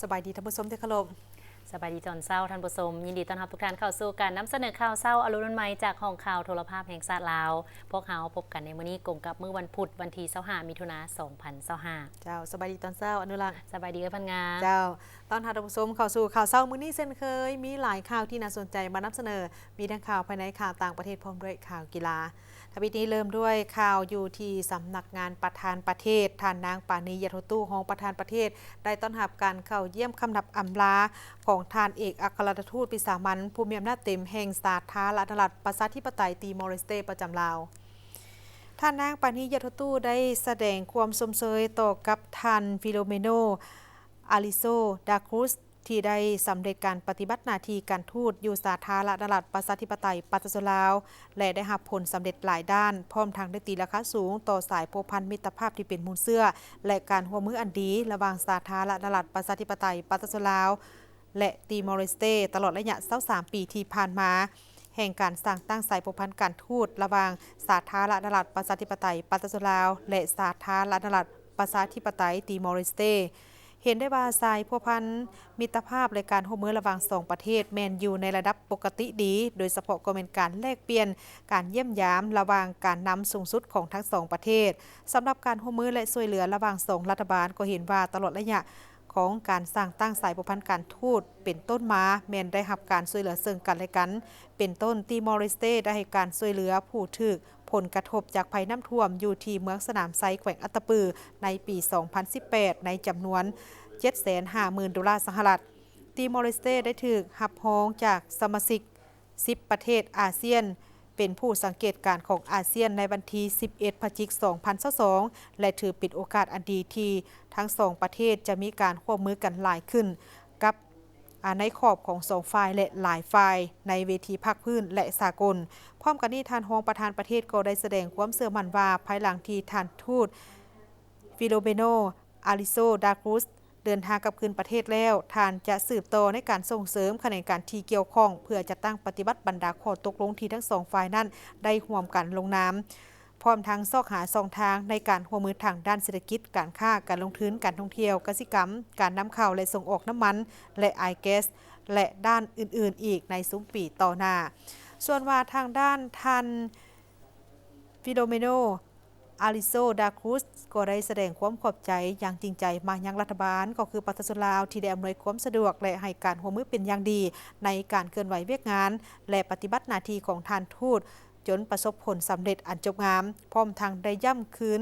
สบายดีท่านผู้ชมที่เคารพสบายดีตอนเช้าท่านผู้ชมยินดีต้อนรับทุกท่านเข้าสู่การนำเสนอข่าวเช้าอรุณใหม่จากห้องข่าวโทรภาพแห่งชาติลาวพวกเราพบกันในมื้อนี้กงกับมื้อวันพุธวันที่25มิถุนายน2025เจ้าสบายดีตอนเช้าอนุรักษ์สบายดีพันงาเจ้าตอนท่านผู้ชมเข้าสู่ข่าวเช้ามื้อนี้เช่นเคยมีหลายข่าวที่น่าสนใจมานำเสนอมีทั้งข่าวภายในข่าวต่างประเทศพร้อมด้วยข่าวกีฬาทวีนี้เริ่มด้วยข่าวอยู่ที่สำนักงานประธานประเทศท่านนางปานียะโทตู้ของประธานประเทศได้ต้อนรับการเข้าเยี่ยมคำนับอำลาของท่านเอกอัครราชทูตวิสามัญผู้มีอำนาจเต็มแห่งสาธารณรัฐประชาธิปไตยติมอร์เลสเตประจำลาวท่านนางปานียะโทตู้ได้แสดงความสมเชยต่อกับท่านฟิโลเมโนอาริโซดาครุสที่ได้สำเร็จการปฏิบัติหน้าที่การทูตอยู่สาธารณรัฐประชาธิปไตยปากีสถานลาวและได้รับผลสำเร็จหลายด้านพร้อมทั้งได้ตีราคาสูงต่อสายโพพันมิตรภาพที่เป็นมูลเสื้อและการร่วมมืออันดีระหว่างสาธารณรัฐประชาธิปไตยปากีสถานลาวและติมอร์เลสเตตลอดระยะ23ปีที่ผ่านมาแห่งการสร้างตั้งสายโพพันการทูตระหว่างสาธารณรัฐประชาธิปไตยปากีสถานลาวและสาธารณรัฐประชาธิปไตยติมอร์เลสเตเห็นได้ว่าสายพัวพันมิตรภาพและการร่วมมือระหว่าง2ประเทศแมนอยู่ในระดับปกติดีโดยเฉพาะก็เป็นการแลกเปลี่ยนการเยี่ยมยามระหว่างการนำสูงสุดของทั้ง2ประเทศสำหรับการร่วมมือและช่วยเหลือระหว่าง2รัฐบาลก็เห็นว่าตลอดระยะของการสร้างตั้งสายพัวพันการทูตเป็นต้นมาแมนได้รับการช่วยเหลือซึ่งกันและกันเป็นต้นติมอร์เลสเตได้ให้การช่วยเหลือผู้ถูกผลกระทบจากภัยน้ำท่วมอยู่ที่เมืองสนามไซแขวงอัตตปือในปี 2018 ในจำนวน750,000 ดอลลาร์สหรัฐติมอร์เลสเตได้ถูกรับรองจากสมาชิก10ประเทศอาเซียนเป็นผู้สังเกตการของอาเซียนในวันที่11 พฤศจิกายน 2022 และถือเป็นโอกาสอันดีที่ทั้ง2ประเทศจะมีการร่วมมือกันหลายขึ้นกับในขอบของ2ฝ่ายและหลายฝ่ายในเวทีภาคพื้นและสากลพร้อมกันนี้ท่านรองประธานประเทศก็ได้แสดงความเชื่อมั่นว่าภายหลังที่ท่านทูตฟิโลเบโนอาริโซดาครุสเดินทางกลับคืนประเทศแล้วท่านจะสืบต่อในการส่งเสริมแขนงการที่เกี่ยวข้องเพื่อจะตั้งปฏิบัติบรรดาข้อตกลงที่ทั้งสองฝ่ายนั้นได้ร่วมกันลงนามพร้อมทั้งซอกหาช่องทางในการร่วมมือทางด้านเศรษฐกิจการค้าการลงทุนการท่องเที่ยวกสิกรรมการนำเข้าและส่งออกน้ำมันและไอแก๊สและด้านอื่นๆอีกในซุ้มปีต่อหน้าส่วนว่าทางด้านท่านฟิโลเมโนอาริโซดาครุสก็ได้แสดงความขอบใจอย่างจริงใจมายังรัฐบาลก็คือปากีสถานลาวที่ได้อำนวยความสะดวกและให้การร่วมมือเป็นอย่างดีในการเคลื่อนไหวเวียกงานและปฏิบัติหน้าที่ของท่านทูตจนประสบผลสำเร็จอันจบงามพร้อมทางได้ย่ำคืน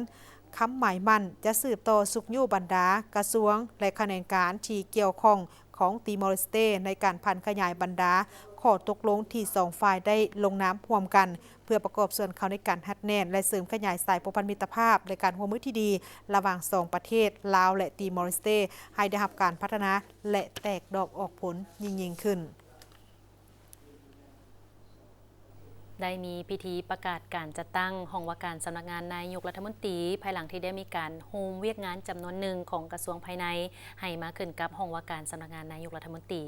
คำหมายมั่นจะสืบต่อสุขยู่บรรดากระทรวงและแขนงการที่เกี่ยวข้องของติมอร์เลสเตในการพันขยายบรรดาข้อตกลงที่2ฝ่ายได้ลงน้ำร่วมกันเพื่อประกอบส่วนเขาในการหัดแน่นและเสริมขยายสายพัวพันมิตรภาพและการร่วมมือที่ดีระหว่าง2ประเทศลาวและติมอร์เลสเตให้ได้รับการพัฒนาและแตกดอกออกผลยิ่งขึ้นได้มีพิธีประกาศการจัดตั้งห้องว่าการสำนักงานนายกรัฐมนตรีภายหลังที่ได้มีการโฮมเวียกงานจำนวนหนึ่งของกระทรวงภายในให้มาขึ้นกับห้องว่าการสำนักงานนายกรัฐมนตรี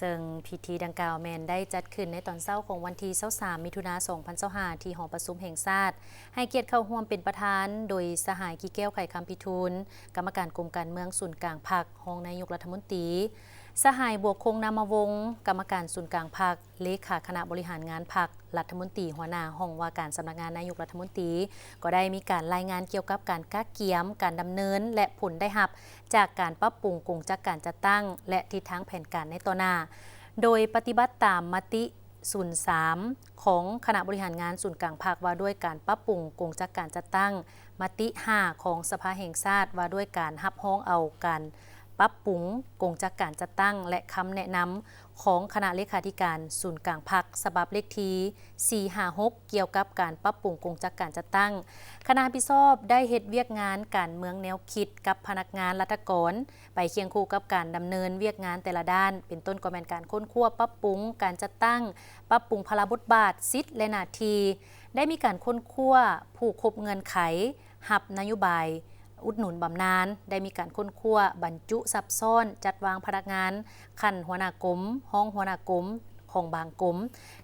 ซึ่งพิธีดังกล่าวแมนได้จัดขึ้นในตอนเช้าของวันที่23มิถุนายน2025ที่หอประชุมแห่งชาติให้เกียรติเข้าร่วมเป็นประธานโดยสหายกี่แก้วไข่คำพิทูลกรรมการกรมการเมืองศูนย์กลางพรรคห้องนายกรัฐมนตรีสหายบวกคงนามวงศ์กรรมการศูนย์กลางพรรคเลขาคณะบริหารงานพรรครัฐมนตรีหัวหน้าห้องว่าการสำนักงานนายกรัฐมนตรีก็ได้มีการรายงานเกี่ยวกับการกักเกียมการดำเนินและผลได้รับจากการปรับปรุงกงจักการจัดตั้งและทิศทางแผนการในต่อหน้าโดยปฏิบัติตามมติ03ของคณะบริหารงานศูนย์กลางพรรคว่าด้วยการปรับปรุงกงจักการจัดตั้งมติ5ของสภาแห่งชาติว่าด้วยการรับรองเอาการปรับปรุงกงจักการจัดตั้งและคำแนะนำของคณะเลขาธิการศูนย์กลางพรรคฉบับเลขที่456เกี่ยวกับการปรับปรุงกงจักการจัดตั้งคณะรับผิดชอบได้เฮ็ดเวียกงานการเมืองแนวคิดกับพนักงานรัฐกรไปเคียงคู่กับการดำเนินเวียกงานแต่ละด้านเป็นต้นก็แม่นการค้นคว้าปรับปรุงการจัดตั้งปรับปรุงพลบทบาทสิทธิและหน้าที่ได้มีการค้นคว้าผู้ครบเงื่อนไขหับนโยบายอุดหนุนบำนาญได้มีการค้นคว้าบรรจุซับซ้อนจัดวางพนักงานขั้นหัวหน้ากรมห้องหัวหน้ากรมของบางกรม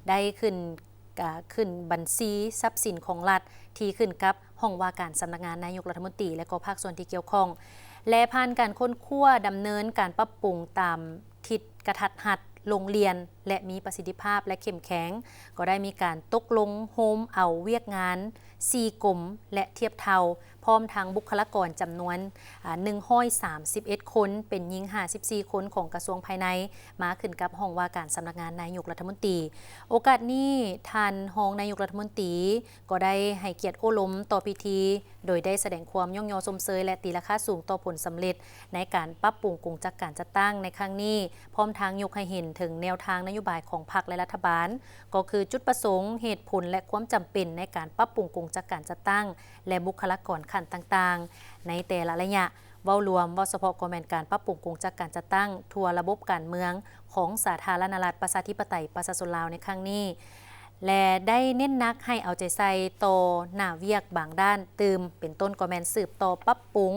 ได้ขึ้นบัญชีทรัพย์สินของรัฐที่ขึ้นกับห้องว่าการสำนักงานนายกรัฐมนตรีและก็ภาคส่วนที่เกี่ยวข้อง และผ่านการค้นคว้าดำเนินการปรับปรุงตามทิศกระทัดรัดโรงเรียนและมีประสิทธิภาพและเข้มแข็งก็ได้มีการตกลงโฮมเอาเวียกงาน4กลุ่มและเทียบเท่าพร้อมทางบุคลากรจำนวน131 คนเป็นหญิง54 คนของกระทรวงภายในมาขึ้นกับห้องว่าการสำนักงานนายกรัฐมนตรีโอกาสนี้ท่านรองนายกรัฐมนตรีก็ได้ให้เกียรติโอลมต่อพิธีโดยได้แสดงความย่องยอชมเชยและตีราคาสูงต่อผลสำเร็จในการปรับปรุงกงจักการจัดตั้งในครั้งนี้พร้อมทางยกให้เห็นถึงแนวทางนโยบายของพรรคและรัฐบาลก็คือจุดประสงค์เหตุผลและความจำเป็นในการปรับปรุงกงจักการจัดตั้งและบุคลากรขั้นต่างๆในแต่ละระยะเว้ารวมว่าเฉพาะกองแมนการปรับปรุงกงจักการจัดตั้งทั่วระบบการเมืองของสาธารณรัฐประชาธิปไตยประชาชนลาวในครั้งนี้และได้เน้นนักให้เอาใจใส่ต่อหน้าเวียกบางด้านตืมเป็นต้นกองแมนสืบต่อปรับปรุง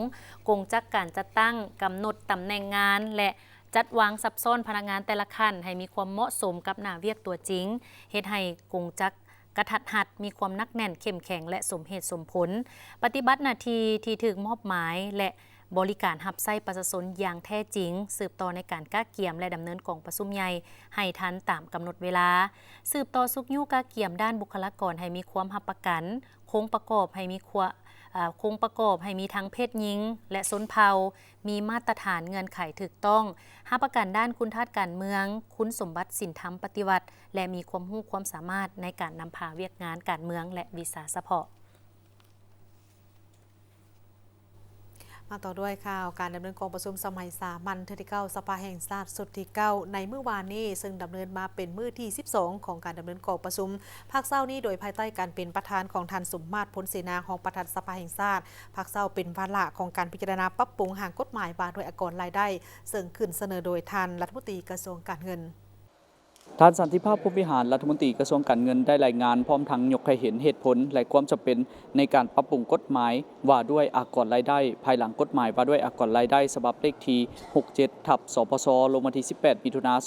กงจักการจัดตั้งกำหนดตำแหน่งงานและจัดวางซับซ้อนพนักงานแต่ละขั้นให้มีความเหมาะสมกับหน้าเวียกตัวจริงเฮ็ดให้กงจักกระทัดหัดมีความนักแน่นเข้มแข็งและสมเหตุสมผลปฏิบัติหน้าที่ที่ถูกมอบหมายและบริการรับใช้ประชาชนอย่างแท้จริงสืบต่อในการก้าเกี่ยมและดำเนินกองประชุมใหญ่ให้ทันตามกำหนดเวลาสืบต่อสุกยู่ก้าเกี่ยมด้านบุคลากรให้มีความรับประกันคงประกอบให้มีทั้งเพศหญิงและชนเผ่ามีมาตรฐานเงื่อนไขถูกต้องรับประกันด้านคุณทัศน์การเมืองคุณสมบัติศีลธรรมปฏิวัติและมีความรู้ความสามารถในการนำพาเวียกงานการเมืองและวิสาสะเพาะมาต่อด้วยข่าวการดำเนินกองประชุมสมัยสามัญที่9สภาแห่งชาติสุดที่9ในมื้อวานนี้ซึ่งดำเนินมาเป็นมื้อที่12ของการดำเนินกองประชุมภาคเช้านี้โดยภายใต้การเป็นประธานของท่านสมมาตรผลเสนาของประธานสภาแห่งชาติภาคเช้าเป็นวาระของการพิจารณาปรับปรุงหางกฎหมายว่าด้วยอักษรรายได้ซึ่งขึ้นเสนอโดยท่านรัฐมนตรีกระทรวงการเงินท่านสันติภาพพรหมวิหารรัฐมนตรีกระทรวงการเงินได้รายงานพร้อมทั้งยกให้เห็นเหตุผลและความจำเป็นในการปรับปรุงกฎหมายว่าด้วยอักษรรายได้ภายหลังกฎหมายว่าด้วยอักษรรายได้ฉบับเลขที่67/สพสลงวันที่18มิถุนายน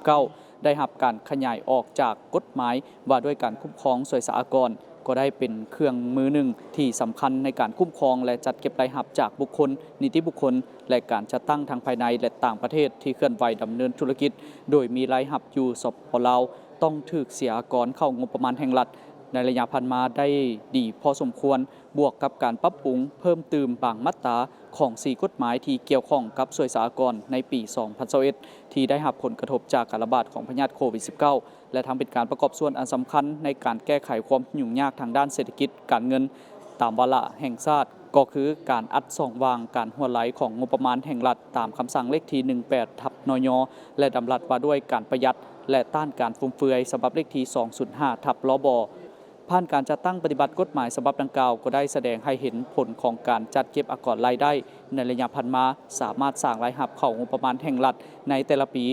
2019ได้รับการขยายออกจากกฎหมายว่าด้วยการคุ้มครองสวยสหกรณ์ก็ได้เป็นเครื่องมือหนึ่งที่สำคัญในการคุ้มครองและจัดเก็บรายรับจากบุคคลนิติบุคคลและการจัดตั้งทางภายในและต่างประเทศที่เคลื่อนไหวดำเนินธุรกิจโดยมีรายรับอยู่สปป.ลาวต้องถูกเสียก่อนเข้างบประมาณแห่งรัฐในระยะผ่านมาได้ดีพอสมควรบวกกับการปรับปรุงเพิ่มเติมบางมาตราของ4กฎหมายที่เกี่ยวข้องกับสวยสหกรณ์ในปี 2021 ที่ได้รับผลกระทบจากการระบาดของพยาธิโควิด -19 และทำเป็นการประกอบส่วนอันสำคัญในการแก้ไขความยุ่งยากทางด้านเศรษฐกิจการเงินตามวาระแห่งชาติก็คือการอัดส่องวางการหัวไหลของงบประมาณแห่งรัฐตามคำสั่งเลขที่18/นย.และดำรัสว่าด้วยการประหยัดและต้านการฟุ่มเฟือยฉบับเลขที่205/ลบ.ผ่านการจัดตั้งปฏิบัติกฎหมายฉบับดังกล่าวก็ได้แสดงให้เห็นผลของการจัดเก็บอักษรรายได้ในระยะผ่านมาสามารถสร้างรายรับเข้างบประมาณแห่งรัฐในแต่ละปี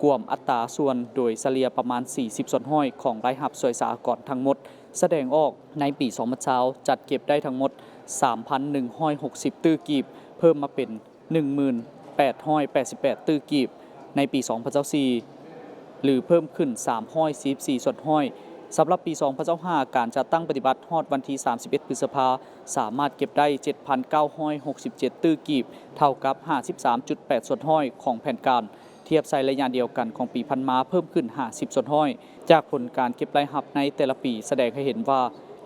กวมอัตราส่วนโดยเฉลี่ยประมาณ40 ส่วนห้อยของรายรับสวยสหกรณ์ทั้งหมดแสดงออกในปี2020จัดเก็บได้ทั้งหมด 3,160 ตื้อกีบเพิ่มมาเป็น 1888 ตื้อกีบในปี2024หรือเพิ่มขึ้น344 ส่วนห้อยสำหรับปี2025การจัดตั้งปฏิบัติฮอดวันที่31 พฤษภาคมสามารถเก็บได้ 7,967 ตื้อกีบเท่ากับ 53.8 ส่วนห้อยของแผนการเทียบใส่ระยะเดียวกันของปีพันมาเพิ่มขึ้น50 ส่วนห้อยจากผลการเก็บรายรับในแต่ละปีแสดงให้เห็นว่า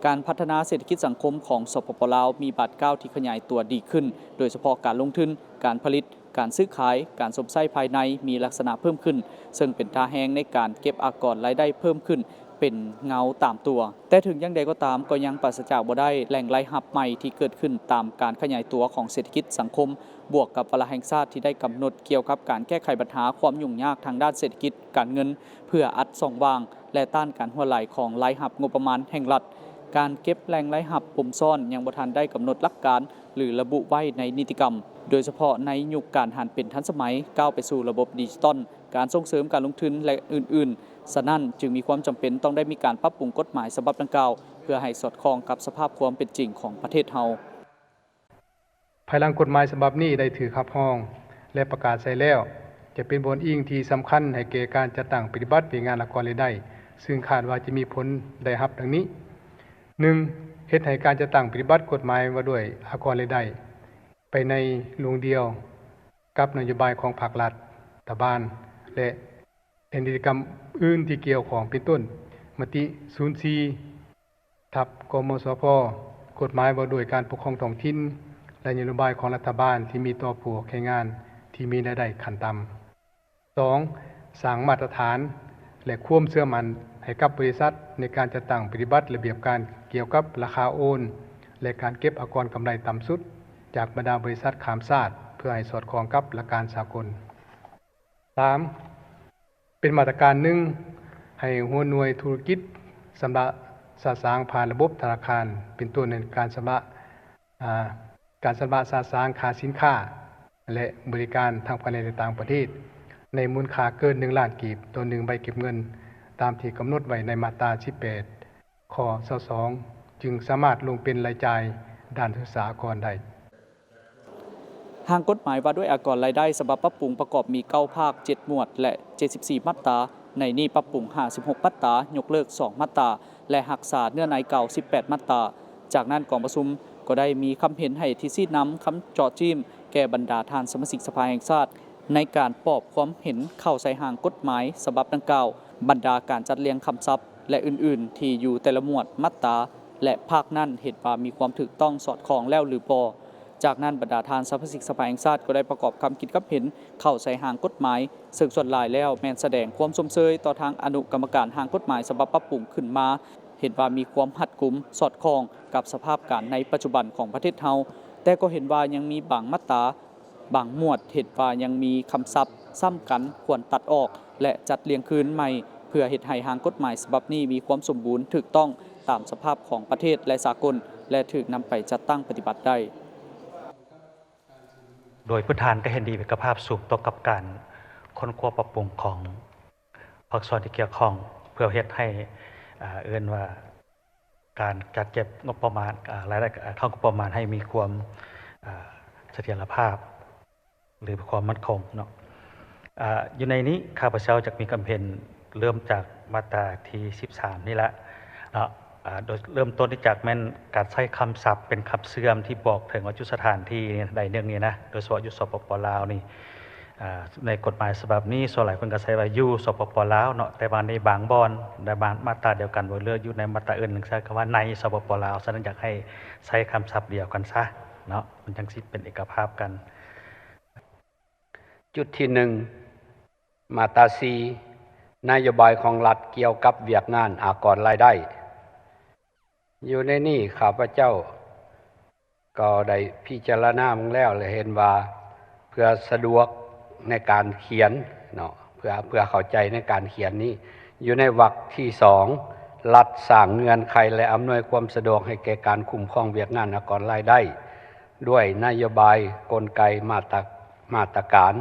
การพัฒนาเศรษฐกิจสังคมของสปป.ลาวมีบาดก้าวที่ขยายตัวดีขึ้นโดยเฉพาะการลงทุนการผลิตการซื้อขายการสมใช้ภายในมีลักษณะเพิ่มขึ้นซึ่งเป็นท่าแห้งในการเก็บอักษรรายได้เพิ่มขึ้นเป็นเงาตามตัวแต่ถึงอย่างใดก็ตามก็ยังปราศจากบ่ได้แหล่งรายรับใหม่ที่เกิดขึ้นตามการขยายตัวของเศรษฐกิจสังคมบวกกับวาระแห่งชาติที่ได้กำหนดเกี่ยวกับการแก้ไขปัญหาความยุ่งยากทางด้านเศรษฐกิจการเงินเพื่ออัดส่องวางและต้านการหัวไหลของรายรับงบประมาณแห่งรัฐการเก็บแหล่งรายรับปมซ่อนยังบ่ทันได้กำหนดหลักการหรือระบุไว้ในนิติกรรมโดยเฉพาะในยุคการหันเป็นทันสมัยก้าวไปสู่ระบบดิจิทัลการส่งเสริมการลงทุนและอื่นๆฉะนั้นจึงมีความจำเป็นต้องได้มีการปรับปรุงกฎหมายฉบับดังกล่าวเพื่อให้สอดคล้องกับสภาพความเป็นจริงของประเทศเฮาภายหลังกฎหมายฉบับนี้ได้ถือขับห้องและประกาศใช้แล้วจะเป็นบทอิงที่สำคัญให้แก่การจัดตั้งปฏิบัติงานอักษรรายได้ซึ่งคาดว่าจะมีผลได้รับดังนี้ 1. เฮ็ดให้การจัดตั้งปฏิบัติกฎหมายว่าด้วยอักษรรายได้ไป ไปในลุงเดียวกับนโยบายของภาครัฐบาลและกิจกรรมอื่นที่เกี่ยวของเป็นต้นมติ04ทับกมสพกฎหมายว่าโดยการปกครองท้องถิ่นและนโยบายของรัฐบาลที่มีต่อผู้แรงงานที่มีรายได้ขั้นต่ำ 2. สร้างมาตรฐานและความเชื่อมั่นให้กับบริษัทในการจัดตั้งปฏิบัติระเบียบการเกี่ยวกับราคาโอนและการเก็บอากรกำไรต่ำสุดจากบรรดาบริษัทข้ามชาติเพื่อให้สอดคล้องกับหลักการสากล 3. เป็นมาตรการหนึ่งให้หัวหน่วยธุรกิจสำหรับสร้างผ่านระบบธนาคารเป็นตัวในการสำหรับสร้างค่าสินค้าและบริการทางภายในและต่างประเทศในมูลค่าเกิน1 ล้านกีบต่อ1ใบเก็บเงินตามที่กำหนดไว้ในมาตรา18ข้อ22จึงสามารถลงเป็นรายจ่ายด้านศึกษาก่อนได้ทางกฎหมายว่าด้วยอากรรายได้ฉบับปรับปรุงประกอบมี9ภาค7หมวดและ74มาตราในนี้ปรับปรุง56มาตรายกเลิก2มาตราและหักษาเนื้อในเก่า18มาตราจากนั้นกองประชุมก็ได้มีคำเห็นให้ที่ซีนำคำเจาะจิ้มแก่บรรดาทานสมาชิกสภาแห่งชาติในการปอบความเห็นเข้าใส่หางกฎหมายฉบับดังกล่าวบรรดาการจัดเรียงคำศัพท์และอื่นๆที่อยู่แต่ละหมวดมาตราและภาคนั้นเห็นว่ามีความถูกต้องสอดคล้องแล้วหรือบ่จากนั้นบรรดาทานสมาชิกสภาแห่งชาติก็ได้ประกอบคำคิดกับเห็นเข้าใส่หางกฎหมายซึ่งส่วนหลายแล้วแม้นแสดงความสมเชยต่อทางอนุกรรมการหางกฎหมายฉบับปรับปรุงขึ้นมาเห็นว่ามีความหัดกุมสอดคล้องกับสภาพการในปัจจุบันของประเทศเฮาแต่ก็เห็นว่ายังมีบางมาตราบางหมวดเห็นว่ายังมีคำศัพท์ซ้ำกันควรตัดออกและจัดเรียงคืนใหม่เพื่อเฮ็ดให้หางกฎหมายฉบับนี้มีความสมบูรณ์ถูกต้องตามสภาพของประเทศและสากลและถูกนำไปจัดตั้งปฏิบัติได้โดยพื้นฐานก็เห็นดีเอกภาพสูงต่อกับการค้นคว้าปรับปรุงของภาคส่วนที่เกี่ยวข้องเพื่อเฮ็ดให้เอื้อนว่าการจัดเก็บงบประมาณรายได้เข้างบประมาณให้มีความเสถียรภาพหรือความมั่นคงเนาะอยู่ในนี้ข้าพเจ้าจะมีคำเพ็ญเริ่มจากมาตราที่13นี่แหละเนาะโดยเริ่มต้นที่จากแม่นการใช้คำศัพท์เป็นคำเสื่อมที่บอกถึงว่ายุทธสถานที่ใดเรื่องนี้นะโดยเฉพาะยุทธสปปลาวนี่ในกฎหมายฉบับนี้ส่วนหลายคนก็ใช้ว่าอยู่สปปลาวเนาะแต่ว่าในบางบอนในบางมาตราเดียวกันบ่เลือกอยู่ในมาตราอื่นหนึ่งใช้คำว่าในสปปลาวฉะนั้นอยากให้ใช้คำศัพท์เดียวกันซะเนาะมันจังสิเป็นเอกภาพกันจุดที่1มาตรา4นโยบายของรัฐเกี่ยวกับเวียกงานอากรรายได้อยู่ในนี้ข้าพเจ้าก็ได้พิจารณามาแล้วเลยเห็นว่าเพื่อสะดวกในการเขียนเนาะเพื่อเข้าใจในการเขียนนี้อยู่ในวรรคที่2รัฐสร้างเงื่อนไขและอำนวยความสะดวกให้แก่การคุ้มครองเวียกงานอากรรายได้ด้วยนโยบายกลไกมาตรการ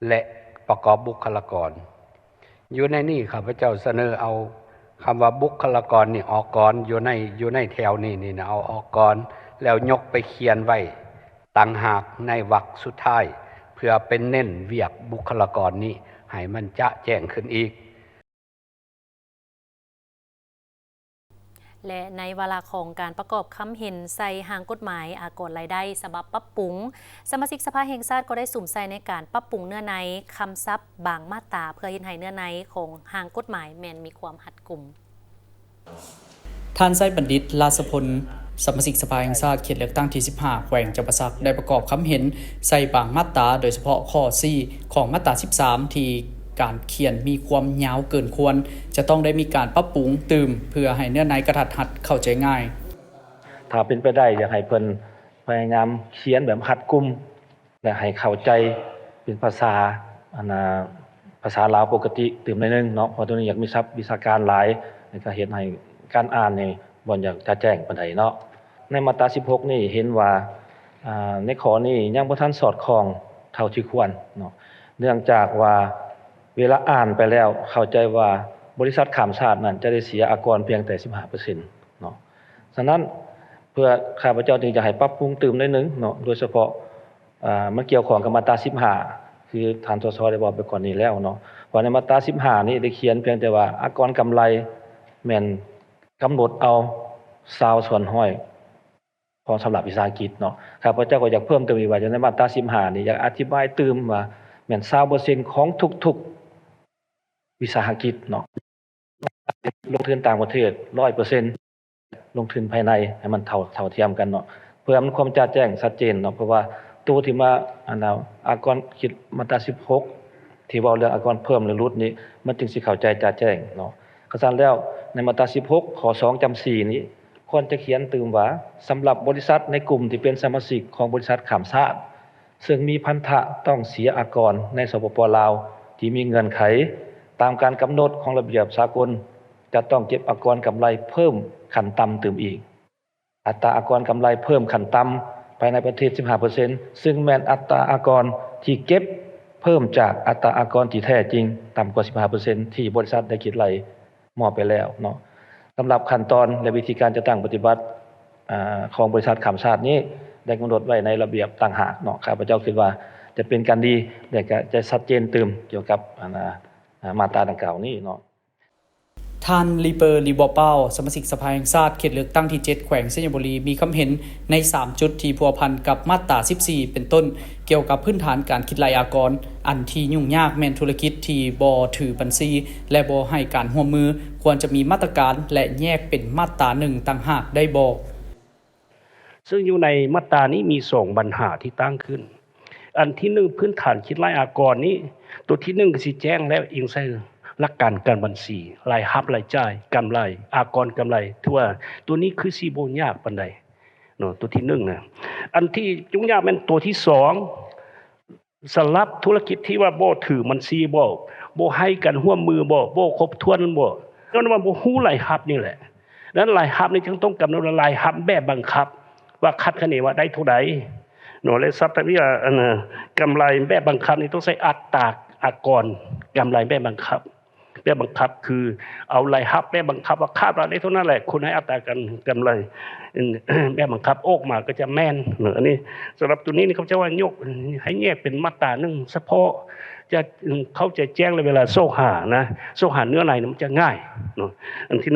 และประกอบบุคลากรอยู่ในนี้ข้าพเจ้าเสนอเอาคำว่าบุคลากรนี่ออกก่อนอยู่ในแถวนี้นะเอาออกก่อนแล้วยกไปเขียนไว้ต่างหากในวรรคสุดท้ายเพื่อเป็นเน้นเวียกบุคลากรนี้ให้มันจะแจ้งขึ้นอีกและในเวลาของการประกอบคำเห็นใส่หางกฎหมายอากรรายได้ฉบับปรับปรุงสมาชิกสภาแห่งชาติก็ได้สุ่มใส่ในการปรับปรุงเนื้อในคำศัพท์บางมาตราเพื่อเฮ็ดให้เนื้อในของหางกฎหมายแม่นมีความหัดกุมท่านไส้บัณฑิตราชพลสมาชิกสภาแห่งชาติเขตเลือกตั้งที่15แขวงจำปาสักได้ประกอบคำเห็นใส่บางมาตราโดยเฉพาะข้อ4ของมาตรา13ที่การเขียนมีความยาวเกินควรจะต้องได้มีการปรับปรุงเติมเพื่อให้เนื้อในกระทัดรัดเข้าใจง่ายถ้าเป็นไปได้อยากให้เพิ่นพยายามเขียนแบบหัดกุมและให้เข้าใจเป็นภาษาลาวปกติเติมหน่อยนึงเนาะเพราะตัวนี้อยากมีศัพท์วิชาการหลายแล้วก็เฮ็ดให้การอ่านนี่บ่อยากจะแจ้งปานใดเนาะในมาตรา16นี่เห็นว่าในข้อนี้ยังบ่ทันสอดคล้องเท่าที่ควรเนาะเนื่องจากว่าเวลาอ่านไปแล้วเข้าใจว่าบริษัทข้ามชาตินั้นจะได้เสียอากรเพียงแต่ 15% เนาะฉะนั้นเพื่อข้าพเจ้าจึงจะให้ปรับปรุงเติมหน่อยนึงเนาะโดยเฉพาะมันเกี่ยวข้องกับมาตรา15คือท่านสสได้บอกไปก่อนนี้แล้วเนาะเพราะในมาตรา15นี้ได้เขียนเพียงแต่ว่าอากรกำไรแม่นกำหนดเอา20ส่วนห้อย พอสำหรับวิสาหกิจเนาะข้าพเจ้าก็อยากเพิ่มเติมอีกว่าในมาตรา15นี่อยากอธิบายเติมว่าแม่น 20% ของทุกๆวิสาหกิจเนาะลงทุนต่างประเทศ 100% ลงทุนภายในให้มันเท่าเทียมกันเนาะเพื่อมันความชัดแจ้งชัดเจนเนาะเพราะว่าตัวที่มาอากรคิดมาตรา16ที่เว้าเรื่องอากรเพิ่มหรือลดนี้มันจึงสิเข้าใจชัดแจ้งเนาะฉะนั้นแล้วในมาตรา16ข้อ2จำ4นี้ควรจะเขียนเติมว่าสำหรับบริษัทในกลุ่มที่เป็นสมาชิกของบริษัทข้ามชาติซึ่งมีพันธะต้องเสียอากรในสปป.ลาวที่มีเงื่อนไขตามการกำหนดของระเบียบสากลจะต้องเก็บอากรกำไรเพิ่มขั้นต่ำเติมอีกอัตราอากรกำไรเพิ่มขั้นต่ำภายในประเทศ 15% ซึ่งแม้นอัตราอากรที่เก็บเพิ่มจากอัตราอากรที่แท้จริงต่ำกว่า 15% ที่บริษัทได้คิดไหลมอบไปแล้วเนาะสำหรับขั้นตอนและวิธีการจัดตั้งปฏิบัติของบริษัทข้ามชาตินี้ได้กำหนดไว้ในระเบียบต่างหากเนาะข้าพเจ้าคิดว่าจะเป็นการดีและก็จะชัดเจนเติมเกี่ยวกับมาตราดังกล่าวนี้เนาะท่านลีเปอร์ลีบอเป้าสมาชิกสภาแห่งชาติเขตเลือกตั้งที่7แขวงสัญบุรีมีคำเห็นใน3จุดที่พัวพันกับมาตรา14เป็นต้นเกี่ยวกับพื้นฐานการคิดรายอากรอันที่ยุ่งยากแม่นธุรกิจที่บ่ถือบัญชีและบ่ให้การร่วมมือควรจะมีมาตรการและแยกเป็นมาตรา1ต่างหากได้บ่ซึ่งอยู่ในมาตรานี้มี2ปัญหาที่ตั้งขึ้นอันที่1พื้นฐานคิดรายอากรนี้ตัวที่1ก็สิแจ้งแล้วอิงใส่หลักการบัญชีรายรับรายจ่ายกำไรอากรกำไรทั่วตัวนี้คือสิบ่ยากปานใดเนาะตัวที่1นะอันที่ยุ่งยากแม่นตัวที่2สำหรับธุรกิจที่ว่าบ่ถือบัญชีบ่ให้กันร่วมมือบ่ครบถ้วนบ่ก็ว่าบ่ฮู้รายรับนี่แหละนั้นรายรับนี่จึงต้องกำหนดรายรับแบบบังคับว่าคัดคะเนว่าได้เท่าใดเนาะและทรัพย์ที่กำไรแบบบังคับนี่ต้องใช้อัตราอากรกำไรแบบบังคับแบบบังคับคือเอารายรับแบบบังคับว่าคาดว่าได้เท่านั้นแหละคุณให้อัตรากำไรแบบบังคับออกมาก็จะแม่นเนาะอันนี้สำหรับตัวนี้นี่เขาจะว่ายกให้แยกเป็นมาตรา1เฉพาะจะเขาจะแจ้งในเวลาโซหานะโซหาเนื้อในมันจะง่ายเนาะอันที่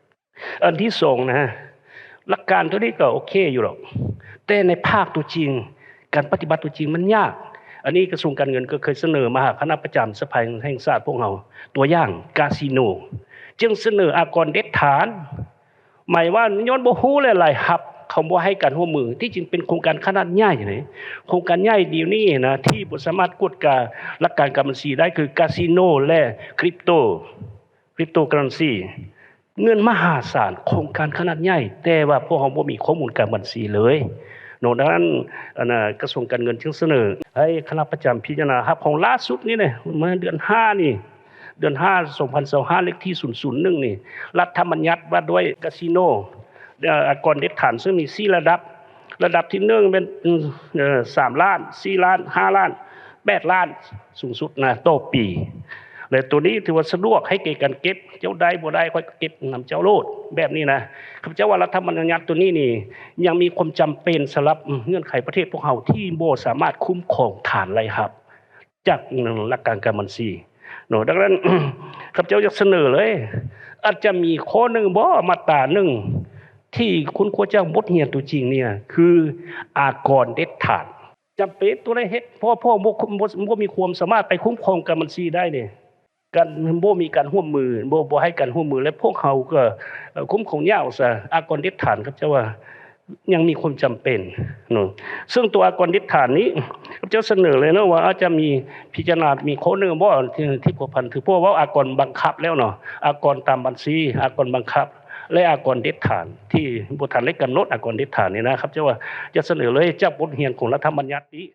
1อันที่2นะหลักการตัวนี้ก็โอเคอยู่หรอกแต่ในภาคตัวจริงการปฏิบัติตัวจริงมันยากอันนี้กระทรวงการเงินก็เคยเสนอมาหาคณะประจำสภาแห่งชาติพวกเราตัวอย่างคาสิโนจึงเสนออากรเด็ดขาดหมายว่าย้อนบ่ฮู้เลยหลายรับเขาบ่ให้การร่วมมือที่จริงเป็นโครงการขนาดใหญ่นี่โครงการใหญ่เดียวนี้นะที่บ่สามารถกวดกาหลักการบัญชีได้คือคาสิโนและคริปโตเคอเรนซีเงินมหาศาลโครงการขนาดใหญ่แต่ว่าพวกเราบ่มีข้อมูลการบัญชีเลยโน่นดังนั้นกระทรวงการเงินจึงเสนอให้คณะประจำพิจารณาครับของล่าสุดนี่เนี่ยเมื่อเดือน5นี่เดือน5 2025เลขที่001นี่รัฐบัญญัติว่าด้วยคาสิโนอากรเด็ดขาดซึ่งมี4ระดับที่1เป็น3ล้าน4ล้าน5ล้าน8ล้านสูงสุดนะต่อปีและตัวนี้ถือว่าสะดวกให้เกิดการเก็บเจ้าใดบ่ได้ค่อยเก็บนำเจ้าโลดแบบนี้นะข้าพเจ้าว่ารัฐบัญญัติตัวนี้นี่ยังมีความจำเป็นสำหรับเงื่อนไขประเทศพวกเราที่บ่สามารถคุ้มครองฐานรายรับจากหลักการบัญชีเนาะดังนั้นข้าพเจ้าจะเสนอเลยอาจจะมีข้อนึงบ่มาตรา1ที่คุณควรจะบทเรียนตัวจริงเนี่ยคืออากรเด็ดขาดจำเป็นตัวได้เฮ็ดเพราะบ่มีความสามารถไปคุ้มครองการบัญชีได้เนี่ยการบ่มีการร่วมมือบ่ให้การร่วมมือและพวกเขาก็คุ้มครองยาวซะอากรเด็ดขาดครับเจ้าว่ายังมีความจำเป็นเนาะซึ่งตัวอากรเด็ดขาดนี้ครับเจ้าเสนอเลยเนาะว่าอาจจะมีพิจารณามีข้อนึงบ่ที่ผัวพันคือพวกว่าอากรบังคับแล้วเนาะอากรตามบัญชีอากรบังคับและอากรเด็ดขาดที่บ่ทันได้กำหนดอากรเด็ดขาดนี่นะครับเจ้าว่าจะเสนอเลยจากบทเรียนของรัฐบัญญัตินี้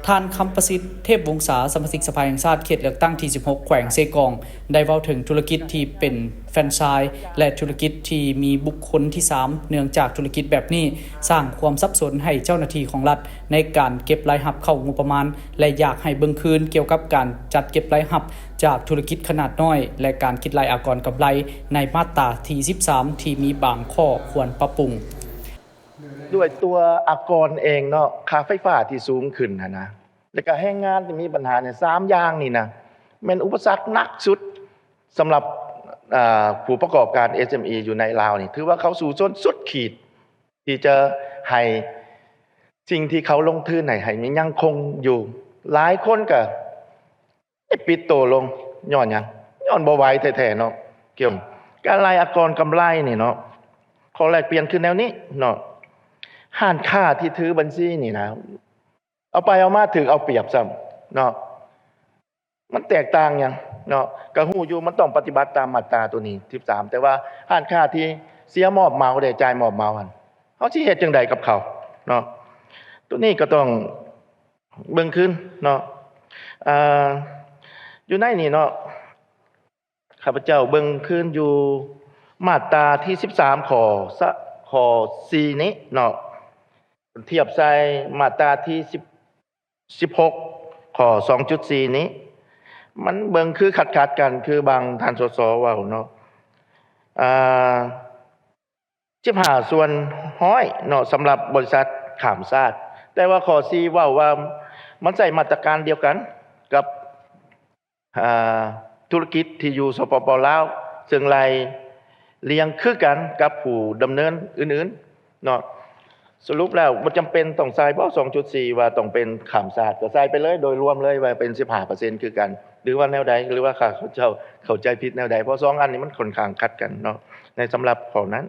ท่านคำประสิทธิ์เทพวงศาสมาชิกสภาแห่งชาติเขตเลือกตั้งที่16แขวงเซกองได้เว้าถึงธุรกิจที่เป็นแฟรนไชส์และธุรกิจที่มีบุคคลที่3เนื่องจากธุรกิจแบบนี้สร้างความสับสนให้เจ้าหน้าที่ของรัฐในการเก็บรายรับเข้างบประมาณและอยากให้เบิ่งคืนเกี่ยวกับการจัดเก็บรายรับจากธุรกิจขนาดน้อยและการคิดรายอากรกำไรในมาตราที่13ที่มีบางข้อควรปรับปรุงด้วยตัวอากรเองเนาะค่าไฟฟ้าที่สูงขึ้นนะแล้วก็แรงงานที่มีปัญหาเนี่ย3อย่างนี่นะเป็นอุปสรรคหนักสุดสำหรับผู้ประกอบการ SME อยู่ในลาวนี่ถือว่าเขาสู่จนสุดขีดที่จะ ให้สิ่งที่เขาลงทุนให้มันยังคงอยู่ หลายคนก็ปิดตัวลงย้อนหยังย้อนบ่ไหวแท้ๆเนาะเกี่ยวการรายอากรกำไรนี่เนาะขอแลกเปลี่ยนคือแนวนี้เนาะห้านค่าที่ถือบัญชีนี่นะเอาไปเอามาถือเอาเปรียบซ้ำเนาะมันแตกต่างหยังเนาะก็ฮู้อยู่มันต้องปฏิบัติตามมาตราตัวนี้13แต่ว่าห้านค่าที่เสียมอบเหมาได้จ่ายมอบเหมาหั่นเฮาสิเฮ็ดจังไดกับเขาเนาะตัวนี้ก็ต้องเบิ่งขึ้นเนาะอยู่ในนี่เนาะข้าพเจ้าเบิ่งขึ้นอยู่มาตราที่13ข้อ4นี้เนาะเทียบใส่มาตราที่16ข้อ 2.4 นี้มันเบิ่งคือขัดกันคือบางท่านสสเว้าเนาะ15ส่วน100เนาะสำหรับบริษัทข้ามชาติแต่ว่าข้อ4เว้าว่ามันใช้มาตรการเดียวกันกับธุรกิจที่อยู่สปป.ลาวซึ่งรายเรียงคือกันกับผู้ดำเนินอื่นๆเนาะสรุปแล้วบ่จำเป็นต้องใส่บ่ 2.4 ว่าต้องเป็นข้ามชาติก็ใส่ไปเลยโดยรวมเลยว่าเป็น 15% คือกันหรือว่าแนวใดหรือว่าเขาเจ้าเข้าใจผิดแนวใดเพราะ2อันนี้มันค่อนข้างขัดกันเนาะในสำหรับข้อนั้น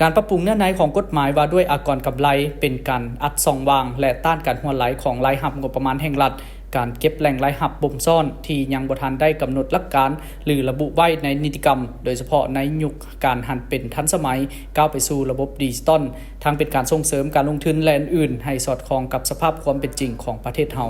การปรับปรุงเนื้อในของกฎหมายว่าด้วยอากรกำไรเป็นการอัดส่องวางและต้านการหัวไหลของรายหับงบประมาณแห่งรัฐการเก็บแหล่งรายหับบ่มซ่อนที่ยังบ่ทันได้กำหนดหลักการหรือระบุไว้ในนิติกรรมโดยเฉพาะในยุคการหันเป็นทันสมัยก้าวไปสู่ระบบดิจิตอลทั้งเป็นการส่งเสริมการลงทุนและอื่นๆให้สอดคล้องกับสภาพความเป็นจริงของประเทศเฮา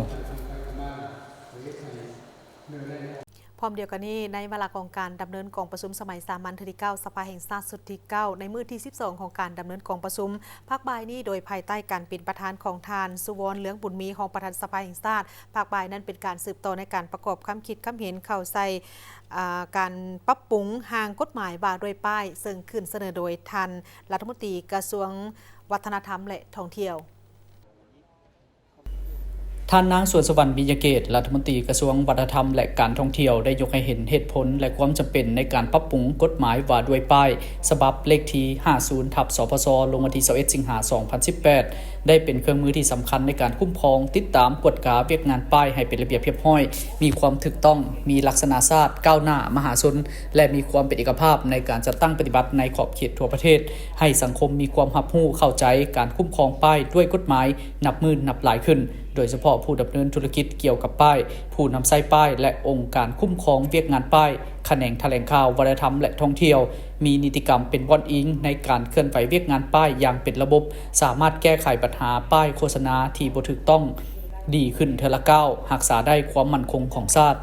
พร้อมเดียวกันนี้ในเวลาของการดำเนินกองประชุมสมัยสามัญที่9สภาแห่งชาติสุดที่9ในมื้อที่12ของการดำเนินกองประชุมภาคบ่ายนี้โดยภายใต้การเป็นประธานของทานสุวรรณเหลืองบุญมีของประธานสภาแห่งชาติภาคบ่ายนั้นเป็นการสืบต่อในการประกอบคำคิดคำเห็นเข้าใส่การปรับปรุงห่างกฎหมายว่าด้วยป้ายซึ่งขึ้นเสนอโดยท่านรัฐมนตรีกระทรวงวัฒนธรรมและท่องเที่ยวท่านนางสวนสวรรค์บิญญเกตรัฐมนตรีกระทรวงวัฒนธรรมและการท่องเที่ยวได้ยกให้เห็นเหตุผลและความจำเป็นในการปรับปรุงกฎหมายว่าด้วยป้ายฉบับเลขที่ 50/สพสลงวันที่21สิงหาคม 2018ได้เป็นเครื่องมือที่สำคัญในการคุ้มครองติดตามกวดกาเวียกงานป้ายให้เป็นระเบียบเรียบร้อยมีความถูกต้องมีลักษณะชาติก้าวหน้ามหาชนและมีความเป็นเอกภาพในการจัดตั้งปฏิบัติในขอบเขตทั่วประเทศให้สังคมมีความรับรู้เข้าใจการคุ้มครองป้ายด้วยกฎหมายนับหมื่นนับหลายขึ้นโดยเฉพาะผู้ดำเนินธุรกิจเกี่ยวกับป้ายผู้นำใช้ป้ายและองค์การคุ้มครองเวียกงานป้ายแขนงแถลงข่าววัฒนธรรมและท่องเที่ยวมีนิติกรรมเป็นบ่อนอิงในการเคลื่อนไหวเวียกงานป้ายอย่างเป็นระบบสามารถแก้ไขปัญหาป้ายโฆษณาที่บ่ถูกต้องดีขึ้นเทอละก้าวรักษาได้ความมั่นคงของชาติ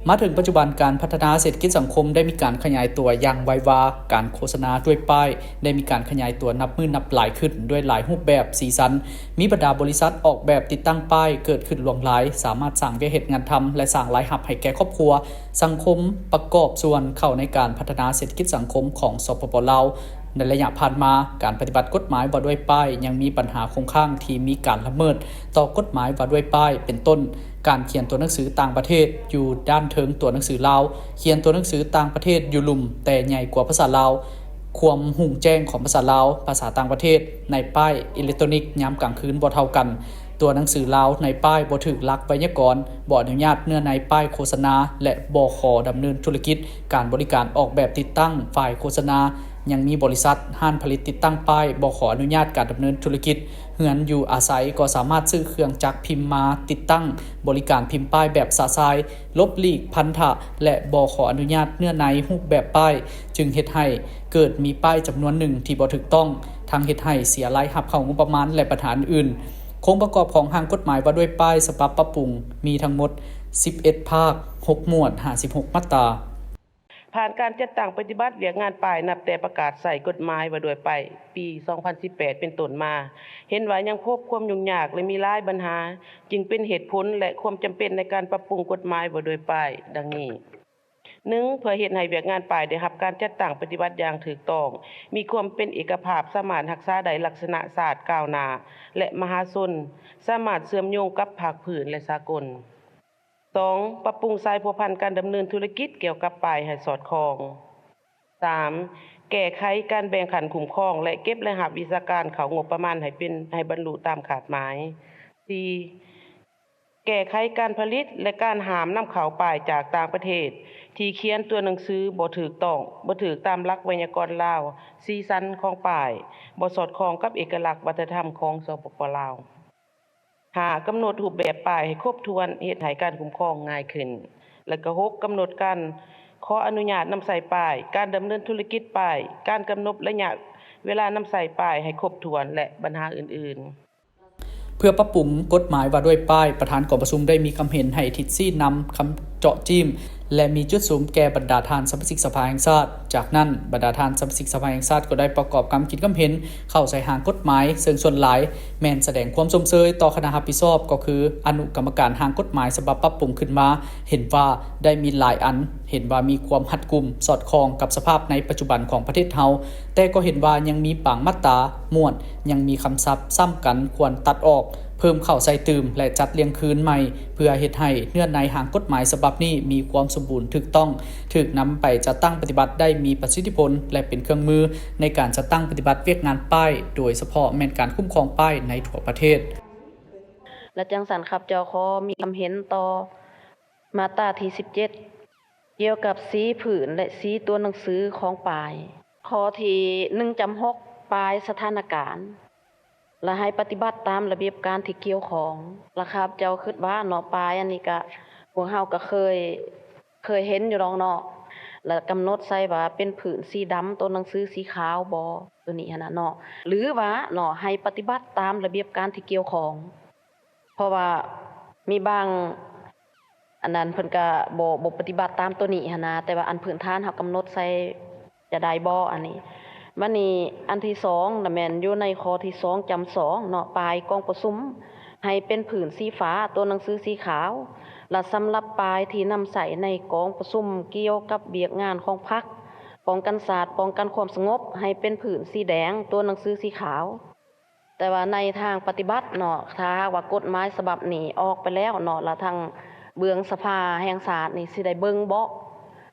มาถึงปัจจุบันการพัฒนาเศรษฐกิจสังคมได้มีการขยายตัวอย่างไววาการโฆษณาด้วยป้ายได้มีการขยายตัวนับหมื่นนับหลายขึ้นด้วยหลายรูปแบบสีสันมีบรรดาบริษัทออกแบบติดตั้งป้ายเกิดขึ้นหลวงหลายสามารถสร้างเวียกเหตุงานทำและสร้างรายรับให้แก่ครอบครัวสังคมประกอบส่วนเข้าในการพัฒนาเศรษฐกิจสังคมของสปป.ลาวในระยะผ่านมาการปฏิบัติกฎหมายว่าด้วยป้ายยังมีปัญหาคงค้างที่มีการละเมิดต่อกฎหมายว่าด้วยป้ายเป็นต้นการเขียนตัวหนังสือต่างประเทศอยู่ด้านเทิงตัวหนังสือลาวเขียนตัวหนังสือต่างประเทศอยู่ลุ่มแต่ใหญ่กว่าภาษาลาวความหุ่งแจ้งของภาษาลาวภาษาต่างประเทศในป้ายอิเล็กทรอนิกส์ยามกลางคืนบ่เท่ากันตัวหนังสือลาวในป้ายบ่ถูกหลักไวยากรณ์บ่อนุญาตเนื้อในป้ายโฆษณาและบ่ขอดำเนินธุรกิจการบริการออกแบบติดตั้งฝ่ายโฆษณายังมีบริษัทห้านผลิตติดตั้งป้ายบ่ขออนุญาตการดำเนินธุรกิจเฮือนอยู่อาศัยก็สามารถซื้อเครื่องจักรพิมพ์มาติดตั้งบริการพิมพ์ป้ายแบบสาซายลบลีกพันธะและบ่ขออนุญาตเนื้อในรูปแบบป้ายจึงเฮ็ดให้เกิดมีป้ายจำนวนหนึ่งที่บ่ถูกต้องทั้งเฮ็ดให้เสียรายรับเข้างบประมาณและปัญหาอื่นโครงประกอบของร่างกฎหมายว่าด้วยป้ายฉบับปรับปรุงมีทั้งหมด11ภาค6หมวด56มาตราผ่านการจัดตั้งปฏิบัติเวียกงานป้ายนับแต่ประกาศใส่กฎหมายว่าด้วยป้ายปี 2018 เป็นต้นมาเห็นว่ายังพบความยุ่งยากและมีหลายปัญหาจึงเป็นเหตุผลและความจำเป็นในการปรับปรุงกฎหมายว่าด้วยป้ายดังนี้ 1. เพื่อเฮ็ดให้เวียกงานป้ายได้รับการจัดตั้งปฏิบัติอย่างถูกต้องมีความเป็นเอกภาพสามารถรักษาได้ลักษณะศาสตร์ก้าวหน้าและมหาชนสามารถเชื่อมโยงกับภาคพื้นและสากล 2. ปรับปรุงสายพัวพันธ์การดำเนินธุรกิจเกี่ยวกับป้ายให้สอดคล้อง 3. แก้ไขการแบ่งขันคุ้มครองและเก็บและหับวิชาการเขางบประมาณให้บรรลุตามขาดหมาย 4. แก้ไขการผลิตและการหามนำเข้าป้ายจากต่างประเทศที่เขียนตัวหนังสือบ่ถูกต้องบ่ถูกตามหลักไวยากรณ์ลาวสีสันของป้ายบ่สอดคล้องกับเอกลักษณ์วัฒนธรรมของสปป.ลาว 5. กำหนดรูปแบบป้ายให้ครบถ้วนเฮ็ดให้การคุ้มครองง่ายขึ้น และก็ 6. กำหนดการขออนุญาตนำใส่ป้ายการดำเนินธุรกิจป้ายการกำหนดระยะเวลานำใส่ป้ายให้ครบถ้วนและปัญหาอื่นๆเพื่อปรับปรุงกฎหมายว่าด้วยป้ายประธานกองประชุมได้มีคำเห็นให้ทิศซี่นำคำเจาะจิ้มและมีจุดสูงแก่บรรดาทานสมาชิกสภาแห่งชาติจากนั้นบรรดาทานสมาชิกสภาแห่งชาติก็ได้ประกอบคำคิดคำเห็นเข้าใส่หางกฎหมายซึ่งส่วนหลายแม้นแสดงความสมเชยต่อคณะรับผิดชอบก็คืออนุกรรมการหางกฎหมายฉบับปรับปรุงขึ้นมาเห็นว่าได้มีหลายอันเห็นว่ามีความหัดกุมสอดคล้องกับสภาพในปัจจุบันของประเทศเฮาแต่ก็เห็นว่ายังมีบางมาตราหมวดยังมีคำศัพท์ซ้ำกันควรตัดออกเพิ่มเข้าใส่ตืมและจัดเรียงคืนใหม่เพื่อเฮ็ดให้เนื้อในหางกฎหมายฉบับนี้มีความสมบูรณ์ถูกต้องถูกนำไปจัดตั้งปฏิบัติได้มีประสิทธิผลและเป็นเครื่องมือในการจัดตั้งปฏิบัติเวียกงานป้ายโดยเฉพาะแม่นการคุ้มครองป้ายในทั่วประเทศและจังสันครับเจ้าขอมีความเห็นต่อมาตราที่17เกี่ยวกับสีผืนและสีตัวหนังสือของป้ายข้อที่1.6ป้ายสถานการณ์และให้ปฏิบัติตามระเบียบการที่เกี่ยวของล่ะครับเจ้าคิดว่าเนาะป้ายอันนี้ก็พวกเฮาก็เคยเห็นอยู่ดอกเนาะและกำหนดใส่ว่าเป็นผืนสีดำตัวหนังสือสีขาวบ่ตัวนี้หั่นน่ะเนาะหรือว่าเนาะให้ปฏิบัติตามระเบียบการที่เกี่ยวของเพราะว่ามีบางอันนั้นเพิ่นก็บ่ปฏิบัติตามตัวนี้หั่นนะแต่ว่าอันพื้นฐานเฮากำหนดใส่จะได้บ่อันนี้วันนี้อันที่2น่ะแม่นอยู่ในข้อที่2จำ2เนาะปลายกองประชุมให้เป็นผืนสีฟ้าตัวหนังสือสีขาวและสำหรับปลายที่นำใส่ในกองประชุมเกี่ยวกับเวียกงานของพรรคป้องกันศาสตร์ป้องกันความสงบให้เป็นผืนสีแดงตัวหนังสือสีขาวแต่ว่าในทางปฏิบัติเนาะถ้าว่ากฎหมายฉบับนี้ออกไปแล้วเนาะแล้วทางเบื้องสภาแห่งชาตินี่สิได้เบิ่งบ่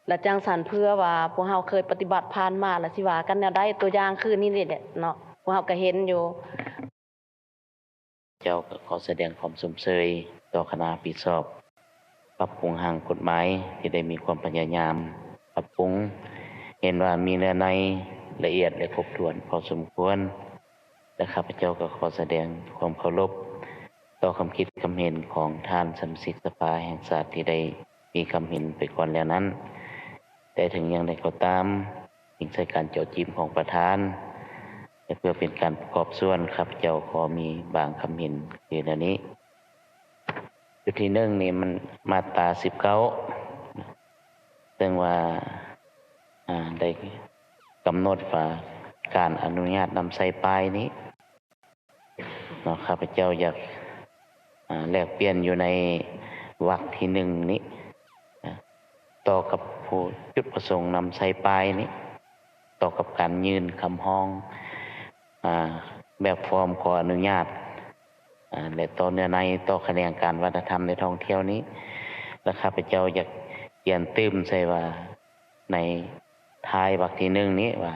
และจังสันเพื่อว่าพวกเฮาเคยปฏิบัติผ่านมาแล้วสิว่ากันแนวใดตัวอย่างคือนี่แหละเนาะพวกเฮาก็เห็นอยู่เจ้าก็ขอแสดงความสมเชยต่อคณะรับผิดชอบปรับปรุงหางกฎหมายที่ได้มีความพยายามปรับปรุงเห็นว่ามีเนื้อในละเอียดและครบถ้วนพอสมควรและข้าพเจ้าก็ขอแสดงความเคารพต่อคำคิดคำเห็นของท่านสมาชิกสภาแห่งชาติที่ได้มีคำเห็นไปก่อนแล้วนั้นแต่ถึงอย่างไรก็ตามยิ่งใช้การเจาะจิ้มของประธานและเพื่อเป็นการประกอบส่วนข้าพเจ้าขอมีบางคำเห็นอยู่ในนี้จุดที่1นี่มันมาตรา19ซึ่งว่าได้กำหนดว่าการอนุญาตนำใส่ป้ายนี้เนาะข้าพเจ้าอยากแลกเปลี่ยนอยู่ในวรรคที่1นี้ต่อกับผู้จุดประสงค์นำใส่ป้ายนี้ต่อกับการยื่นคำร้องแบบฟอร์มขออนุญาตและต่อเนื้อในต่อแขนงการวัฒนธรรมในท่องเที่ยวนี้และข้าพเจ้าอยากเปลี่ยนตื้มใส่ว่าในท้ายวรรคที่1นี้ว่า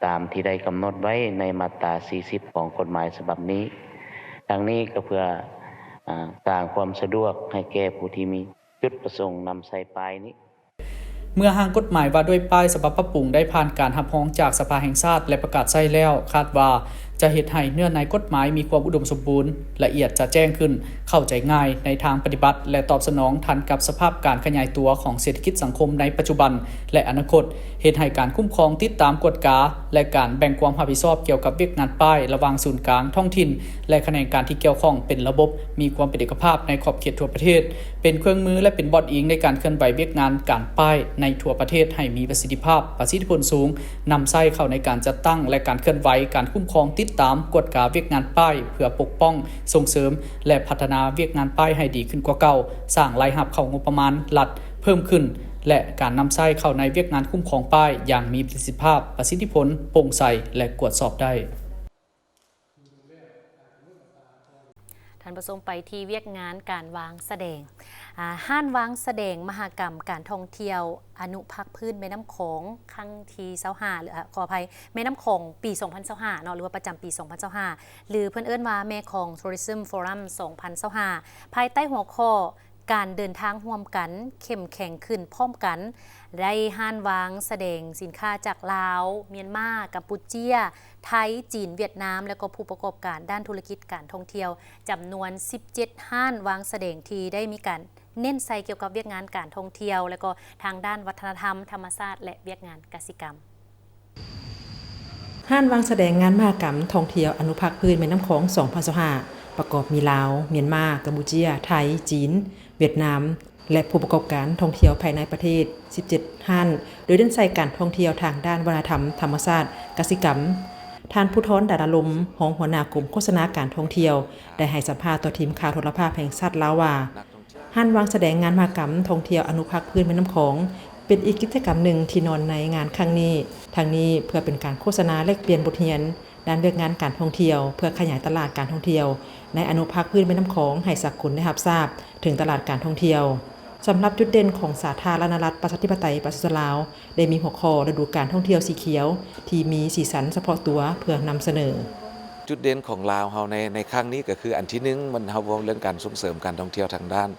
ตามที่ได้กำหนดไว้ในมาตรา40ของกฎหมายฉบับนี้ทั้งนี้ก็เพื่อสร้างความสะดวกให้แก่ผู้ที่มีจุดประสงค์นำใส่ป้ายนี้เมื่อหางกฎหมายว่าด้วยป้ายฉบับปรับปรุงได้ผ่านการรับรองจากสภาแห่งชาติและประกาศใช้แล้วคาดว่าจะเฮ็ดให้เนื้อในกฎหมายมีความอุดมสมบูรณ์ละเอียดจะแจ้งขึ้นเข้าใจง่ายในทางปฏิบัติและตอบสนองทันกับสภาพการขยายตัวของเศรษฐกิจสังคมในปัจจุบันและอนาคตเฮ็ดให้การคุ้มครองติดตามกฎกาและการแบ่งความรับผิดชอบเกี่ยวกับเวียกงานป้ายระหว่างศูนย์กลางท้องถิ่นและแขนงการที่เกี่ยวข้องเป็นระบบมีความเป็นเอกภาพในขอบเขตทั่วประเทศเป็นเครื่องมือและเป็นบอดอิงในการเคลื่อนไหวเวียกงานการป้ายในทั่วประเทศให้มีประสิทธิภาพประสิทธิผลสูงนำใช้เข้าในการจัดตั้งและการเคลื่อนไหวการคุ้มครองติดตามกฎกาเวียกงานป้ายเพื่อปกป้องส่งเสริมและพัฒนาเวียกงานป้ายให้ดีขึ้นกว่าเก่าสร้างรายรับเข้างบประมาณรัฐเพิ่มขึ้นและการนำใช้เข้าในเวียกงานคุ้มครองป้ายอย่างมีประสิทธิภาพประสิทธิผลโปร่งใสและตรวจสอบได้ท่านผู้ชมไปที่เวียกงานการวางแสดง ห้านวางแสดงมหกรรมการท่องเที่ยวอนุภาคพื้นแม่น้ำโขงครั้งที่25หรือขออภัยแม่น้ำโขงปี2025เนาะหรือว่าประจำปี2025หรือเพิ่นเอิ้นว่าแม่ของ Tourism Forum 2025ภายใต้หัวข้อการเดินทางร่วมกันเข้มแข็งขึ้นพร้อมกันได้ห้านวางแสดงสินค้าจากลาวเมียนมากัมพูเชียไทยจีนเวียดนามและก็ผู้ประกอบการด้านธุรกิจการท่องเที่ยวจำนวน17ห้านวางแสดงที่ได้มีการเน้นใส่เกี่ยวกับเวียกงานการท่องเที่ยวและก็ทางด้านวัฒนธรรมธรรมชาติและเวียกงานกสิกรรมห้านวางแสดงงานมหกรรมท่องเที่ยวอนุภาคพื้นแม่น้ำโขง2025ประกอบมีลาวเมียนมากัมพูเชียไทยจีนเวียดนามและผู้ประกอบการท่องเที่ยวภายในประเทศ17ห้านโดยเน้นใส่การท่องเที่ยวทางด้านวัฒนธรรมธรรมชาติกสิกรรมท่านผู้ท้อนดาราลมหองหัวหน้ากลุ่มโฆษณาการท่องเที่ยวได้ให้สัมภาษณ์ต่อทีมข่าวโทรภาพแห่งชาติลาวว่าห้านวางแสดงงานมหกรรมท่องเที่ยวอนุภาคพื้นแม่น้ำโขงเป็นอีกกิจกรรมหนึ่งที่นอนในงานครั้งนี้ทางนี้เพื่อเป็นการโฆษณาแลกเปลี่ยนบทเรียนด้านเวียกงานการท่องเที่ยวเพื่อขยายตลาดการท่องเที่ยวในอนุภาคพื้นแม่น้ำโขงให้สากลได้รับทราบถึงตลาดการท่องเที่ยวสำหรับจุดเด่นของสาธารณรัฐประชาธิปไตยประชาชนลาวได้มีหัวข้อฤดูการท่องเที่ยวสีเขียวที่มีสีสันเฉพาะตัวเพื่อนำเสนอจุดเด่นของลาวเฮาในครั้งนี้ก็คืออันที่หนึ่งมันเฮาเรื่องการส่งเสริมการท่องเที่ยวทางด้าน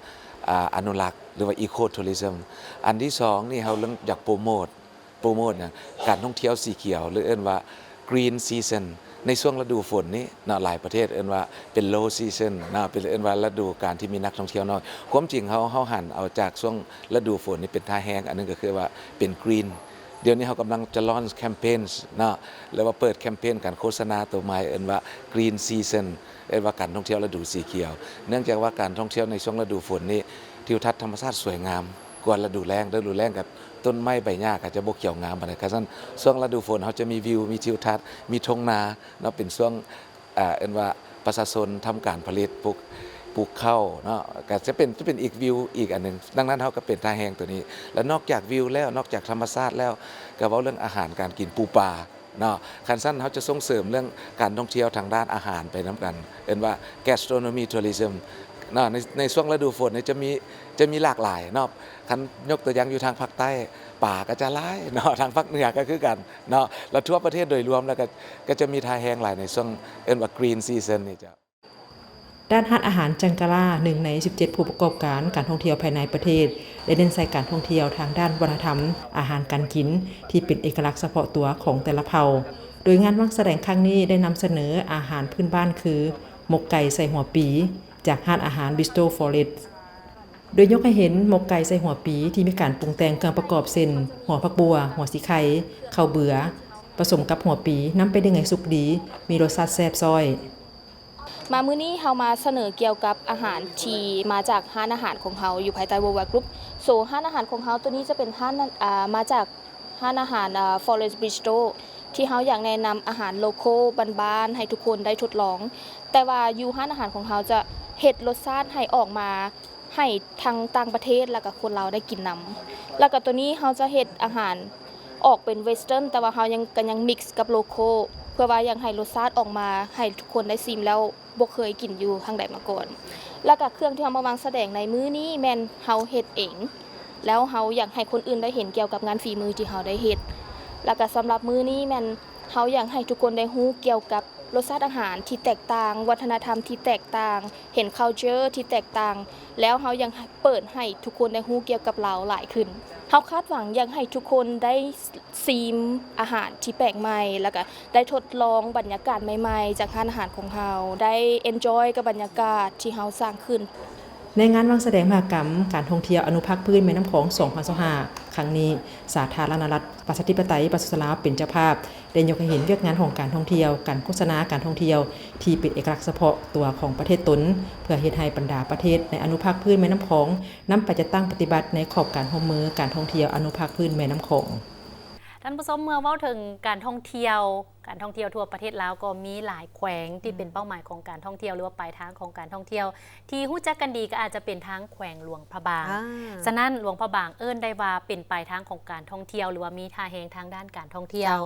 อนุรักษ์หรือว่าอีโคทัวริซึมอันที่สองนี่เฮาเรื่องอยากโปรโมทนะการท่องเที่ยวสีเขียวหรือเอิ้นว่า Green Season ในช่วงฤดูฝนนี้เนาะหลายประเทศเอิ้นว่าเป็น low season เนาะเป็นเอิ้นว่าฤดูการที่มีนักท่องเที่ยวน้อยความจริงเฮาหันเอาจากช่วงฤดูฝนนี่เป็นท่าแห้งอันนึงก็คือว่าเป็น green เดี๋ยวนี้เขากำลังจะลอนแคมเปญเนาะแล้วว่าเปิดแคมเปญการโฆษณาตัวใหม่เอิ้นว่า Green Season เอิ้นว่าการท่องเที่ยวฤดูสีเขียวเนื่องจากว่าการท่องเที่ยวในช่วงฤดูฝนนี้ทิวทัศน์ธรรมชาติสวยงามกว่าฤดูแล้งกับต้นไม้ใบหญ้าก็จะบ่เขียวงามปานใดฉะนั้นช่วงฤดูฝนเขาจะมีวิวมีทิวทัศน์มีทุ่งนาเนาะเป็นช่วงเอิ้นว่าประชาชนทำการผลิตปลูกข้าวเนาะก็จะเป็นอีกวิวอีกอันนึงดังนั้นเขาก็เป็นท่าแห้งตัวนี้แล้วนอกจากวิวแล้วนอกจากธรรมชาติแล้วก็เว้าเรื่องอาหารการกินปูปลาเนาะคันสั้นเขาจะส่งเสริมเรื่องการท่องเที่ยวทางด้านอาหารไปนํกันเอิ้นว่า gastronomy tourism เนาะในช่วงฤดูฝนจะมีหลากหลายเนาะคันยกตัวอย่างอยู่ทางภาคใต้ป่าก็จะหลายเนาะทางภาคเหนือก็คือกันเนาะแล้วทั่วประเทศโดยรวมแล้วก็จะมีท่าแห้งหลายในช่วงเอิ้นว่า green season นี่จ้ะด้านร้านอาหารจังกะลา1ใน17ผู้ประกอบการการท่องเที่ยวภายในประเทศได้เน้นใส่การท่องเที่ยวทางด้านวัฒนธรรมอาหารการกินที่เป็นเอกลักษณ์เฉพาะตัวของแต่ละเผ่าโดยงานวางแสดงครั้งนี้ได้นำเสนออาหารพื้นบ้านคือหมกไก่ใส่หัวปีจากร้านอาหาร Bistro Forest โดยยกให้เห็นหมกไก่ใส่หัวปีที่มีการปรุงแต่งเครื่องประกอบเส้นหัวผักบัวหัวสีไข่ข้าวเบื่อผสมกับหัวปีนำไปดึงให้สุกดีมีรสชาติแซ่บซ้อยมามื้อนี้เฮามาเสนอเกี่ยวกับอาหารที่มาจากร้านอาหารของเฮาอยู่ภายใต้ Worldwide Group ร้านอาหารของเฮาตัวนี้จะเป็นร้านมาจากร้านอาหารForest Bistro ที่เฮาอยากแนะนำอาหารโลคอลบ้านๆให้ทุกคนได้ทดลองแต่ว่าอยู่ร้านอาหารของเฮาจะเฮ็ดรสชาติให้ออกมาให้ทางต่างประเทศแล้วก็คนเราได้กินนำแล้วก็ตัวนี้เฮาจะเฮ็ดอาหารออกเป็นเวสเทิร์นแต่ว่าเฮายังมิกซ์กับโลคอลเพื่อว่ายังให้รสชาติออกมาให้ทุกคนได้ชิมแล้วบ่เคยกินอยู่ทางใดมาก่อนแล้วก็เครื่องที่เฮามาวางแสดงในมื้อนี้แม่นเฮาเฮ็ดเองแล้วเฮาอยากให้คนอื่นได้เห็นเกี่ยวกับงานฝีมือที่เฮาได้เฮ็ดแล้วก็สำหรับมื้อนี้แม่นเฮาอยากให้ทุกคนได้รู้เกี่ยวกับรสชาติอาหารที่แตกต่างวัฒนธรรมที่แตกต่างเห็น culture ที่แตกต่างแล้วเฮายังเปิดให้ทุกคนได้รู้เกี่ยวกับเราหลายขึ้นเฮาคาดหวังอยากให้ทุกคนได้ชิมอาหารที่แปลกใหม่แล้วก็ได้ทดลองบรรยากาศใหม่ๆจากร้านอาหารของเฮาได้ enjoy กับบรรยากาศที่เฮาสร้างขึ้นในงานวางแสดงมหกรรมการท่องเที่ยวอนุภาคพื้นแม่น้ำโขง2025ครั้งนี้สาธารณรัฐประชาธิปไตยประชาชนลาวเป็นเจ้าภาพได้ยกให้เห็นเวียกงานของการท่องเที่ยวการโฆษณาการท่องเที่ยวที่เป็นเอกลักษณ์เฉพาะตัวของประเทศตนเพื่อเฮ็ดให้บรรดาประเทศในอนุภาคพื้นแม่น้ำโขงนำไปจัดตั้งปฏิบัติในขอบการร่วมมือการท่องเที่ยวอนุภาคพื้นแม่น้ำโขง ท่านผู้ชมเมื่อเว้าถึงการท่องเที่ยว การท่องเที่ยวทั่วประเทศลาวก็มีหลายแขวงที่เป็นเป้าหมายของการท่องเที่ยวหรือว่าปลายทางของการท่องเที่ยวที่ฮู้จักกันดีก็อาจจะเป็นทางแขวงหลวงพระบางฉะนั้นหลวงพระบางเอิ้นได้ว่าเป็นปลายทางของการท่องเที่ยวหรือว่ามีท่าแหงทางด้านการท่องเที่ยว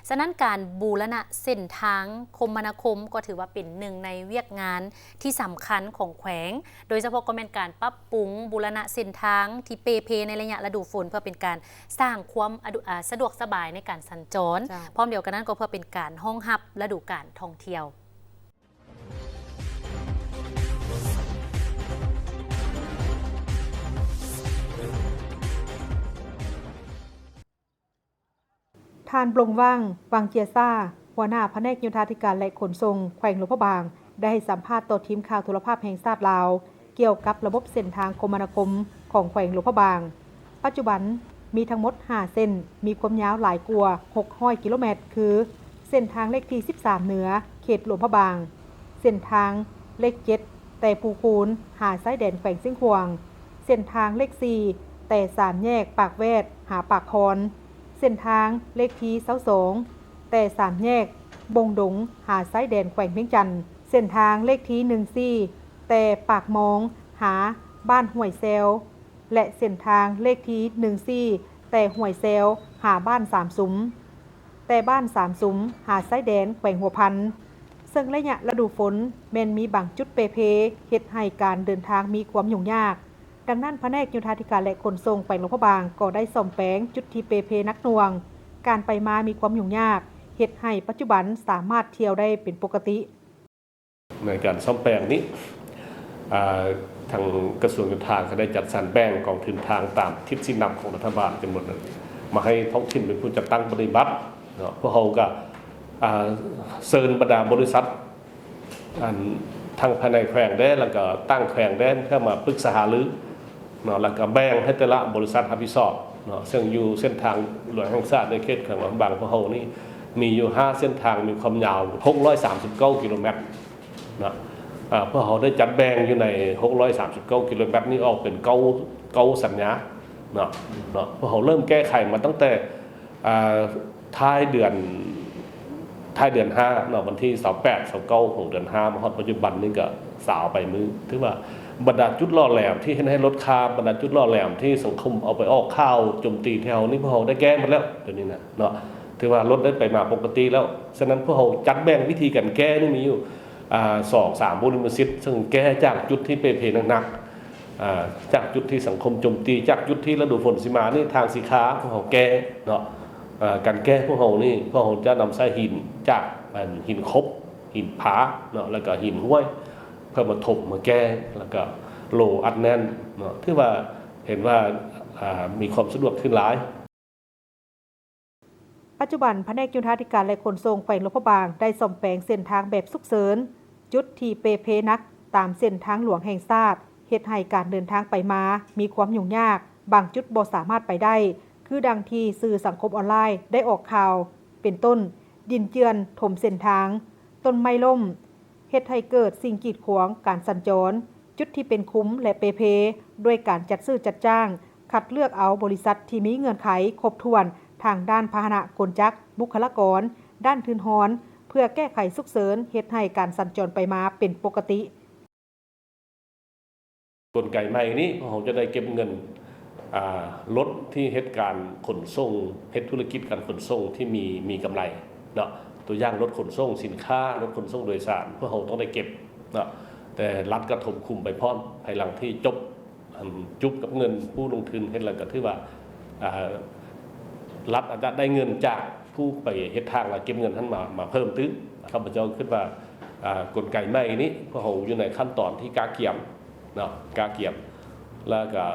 ฉะนั้นการบูรณะเส้นทางคมนาคมก็ถือว่าเป็นหนึ่งในเวียกงานที่สำคัญของแขวงโดยเฉพาะก็เป็นการปรับปรุงบูรณะเส้นทางที่เปเพในระยะฤดูฝนเพื่อเป็นการสร้างความสะดวกสบายในการสัญจรพร้อมเดียวกันนั้นก็เพื่อเป็นการห้องฮับฤดูการท่องเที่ยวทานปลงว่างวังเจียซ่าหัวหน้าแผนกโยธาธิการและขนส่งแขวงหลวงพระบางได้ให้สัมภาษณ์ต่อทีมข่าวโทรภาพแห่งชาติลาวเกี่ยวกับระบบเส้นทางคมนาคมของแขวงหลวงพระบางปัจจุบันมีทั้งหมด5เส้นมีความยาวหลายกว่า600กิโลเมตรคือเส้นทางเลขที่13เหนือเขตหลวงพระบางเส้นทางเลข7แต่ภูคูนหาซ้ายแดนแขวงซิ่งขวางเส้นทางเลข4แต่3แยกปากแวดหาปากคอนเส้นทางเลขที่22แต่3แยกบงดงหาซ้ายแดนแขวงเวียงจันทน์เส้นทางเลขที่14แต่ปากมองหาบ้านห้วยแซวและเส้นทางเลขที่14แต่ห้วยแซวหาบ้าน3ซุ้มแต่บ้าน3ซุ้มหาซ้ายแดนแขวงหัวพันซึ่งระยะฤดูฝนแม้นมีบางจุดเปเพเฮ็ดให้การเดินทางมีความยุ่งยากดังนั้นแผนกโยธาธิการและขนส่งแขวงหลวงพระบางก็ได้ซ่อมแปลงจุดที่เปเพนักหน่วงการไปมามีความยุ่งยากเฮ็ดให้ปัจจุบันสามารถเที่ยวได้เป็นปกติในการซ่อมแปลงนี้ทางกระทรวงโยธาก็ได้จัดสรรแบ่งกองทุนทางตามทิศชี้นำของรัฐบาลจำนวนหนึ่งมาให้ท้องถิ่นเป็นผู้จัดตั้งปฏิบัติพวกเขาก็เชิญบรรดาบริษัททางภายในแขวงได้แล้วก็ตั้งแขวงได้เพื่อมาปรึกษาหารือแล้วก็แบ่งให้แต่ละบริษัทรับผิดชอบซึ่งอยู่เส้นทางหลวงแห่งชาติในเขตแขวงหลวงบางพวกเขานี่มีอยู่5เส้นทางมีความยาว639กิโลเมตรพวกเขาได้จัดแบ่งอยู่ใน639กิโลเมตรนี้ออกเป็นเก้าสัญญาพวกเขาเริ่มแก้ไขมาตั้งแต่ท้ายเดือน5วันที่28 29ของเดือน5มาฮอดปัจจุบันนี่ก็สาวไปมือถือว่าบรรดาจุดล่อแหลมที่ให้ลดค่าบรรดาจุดล่อแหลมที่สังคมเอาไปออกข้าวโจมตีแถวนี้พวกเขาได้แก้หมดแล้วเดี๋ยวนี้นะถือว่าลดได้ไปมาปกติแล้วฉะนั้นพวกเขาจัดแบ่งวิธีการแก้นี่มีอยู่2-3 บุญมิสิทธิ์ซึ่งแก้จากจุดที่เปเพหนักจากจุดที่สังคมโจมตีจากจุดที่ฤดูฝนสิมานี่ทางสีขาพวกเขาแก้การแก้พวกเขานี่พวกเขาจะนำใส่หินจากหินคบหินผาแล้วก็หินห้วยเพื่อมาถมมาแก้แล้วก็โลอัดแน่นที่ว่าเห็นว่ามีความสะดวกขึ้นหลายปัจจุบันแผนกโยธาธิการและขนส่งแขวงหลวงพระบางได้ซ่อมแปลงเส้นทางแบบฉุกเฉินจุดที่เปเพนักตามเส้นทางหลวงแห่งชาติเฮ็ดให้การเดินทางไปมามีความยุ่งยากบางจุดบ่สามารถไปได้คือดังที่สื่อสังคมออนไลน์ได้ออกข่าวเป็นต้นดินเจือนถมเส้นทางต้นไม้ล่มเฮ็ดให้เกิดสิ่งกีดขวางการสัญจรจุดที่เป็นคุ้มและเปเพด้วยการจัดซื้อจัดจ้างคัดเลือกเอาบริษัทที่มีเงื่อนไขครบถ้วนทางด้านพาหนะกลจักรบุคลากรด้านทืนฮอนเพื่อแก้ไขฉุกเฉินเฮ็ดให้การสัญจรไปมาเป็นปกติกลไกใหม่นี้เราจะได้เก็บเงินรถที่เฮ็ดการขนส่งเฮ็ดธุรกิจการขนส่งที่มีกำไรตัวอย่างรถขนส่งสินค้ารถขนส่งโดยสารพวกเราต้องได้เก็บแต่รัฐก็ถมคุมไปพร้อมภายหลังที่จุบกับเงินผู้ลงทุนเฮ็ดแล้วก็ถือว่ารัฐอาจจะได้เงินจากผู้ไปเฮ็ดทางแล้วเก็บเงินท่านมาเพิ่มตื้อข้าพเจ้าคิดว่ากลไกใหม่นี้พวกเราอยู่ในขั้นตอนที่กาเกี่ยมกาเกี่ยมแล้วก็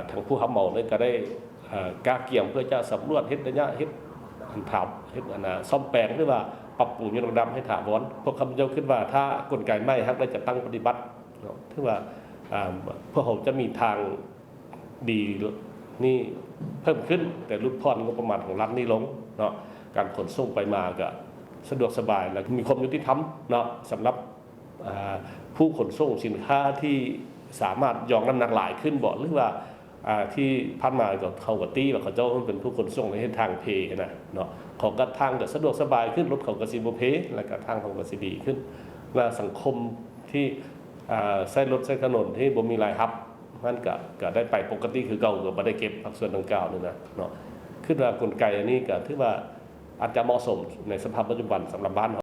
ทางผู้รับเหมาเนี่ยก็ได้กาเกี่ยมเพื่อจะสำรวจเฮ็ดระยะเฮ็ดถามเฮ็ดซ่อมแปลงหรือว่าปรับปรุงยนต์ดำให้ถาวรพวกข้าพเจ้าคิดว่าถ้ากลไกใหม่ฮักได้จะตั้งปฏิบัติถือว่าพวกเราจะมีทางดีนี่เพิ่มขึ้นแต่ลดพรงบประมาณของรัฐนี่ลงการขนส่งไปมาก็สะดวกสบายและมีความยุติธรรมสำหรับผู้ขนส่งสินค้าที่สามารถยองน้ำหนักหลายขึ้นบ่หรือว่า ที่ผ่านมาก็เขาก็ตีว่าเขาเจ้าเป็นผู้ขนส่งในเส้นทางเพนะเนาะเขาก็ทางก็สะดวกสบายขึ้นรถเขาก็สิบ่เพแล้วก็ทางเขาก็สิดีขึ้นและสังคมที่ใช้รถใช้ถนนที่บ่มีรายรับมันก็ได้ไปปกติคือเก่าก็บ่ได้เก็บภาคส่วนดังกล่าวนี่นะเนาะขึ้นว่ากลไกอันนี้ก็ถือว่าอาจจะเหมาะสมในสภาพปัจจุบันสำหรับบ้านเรา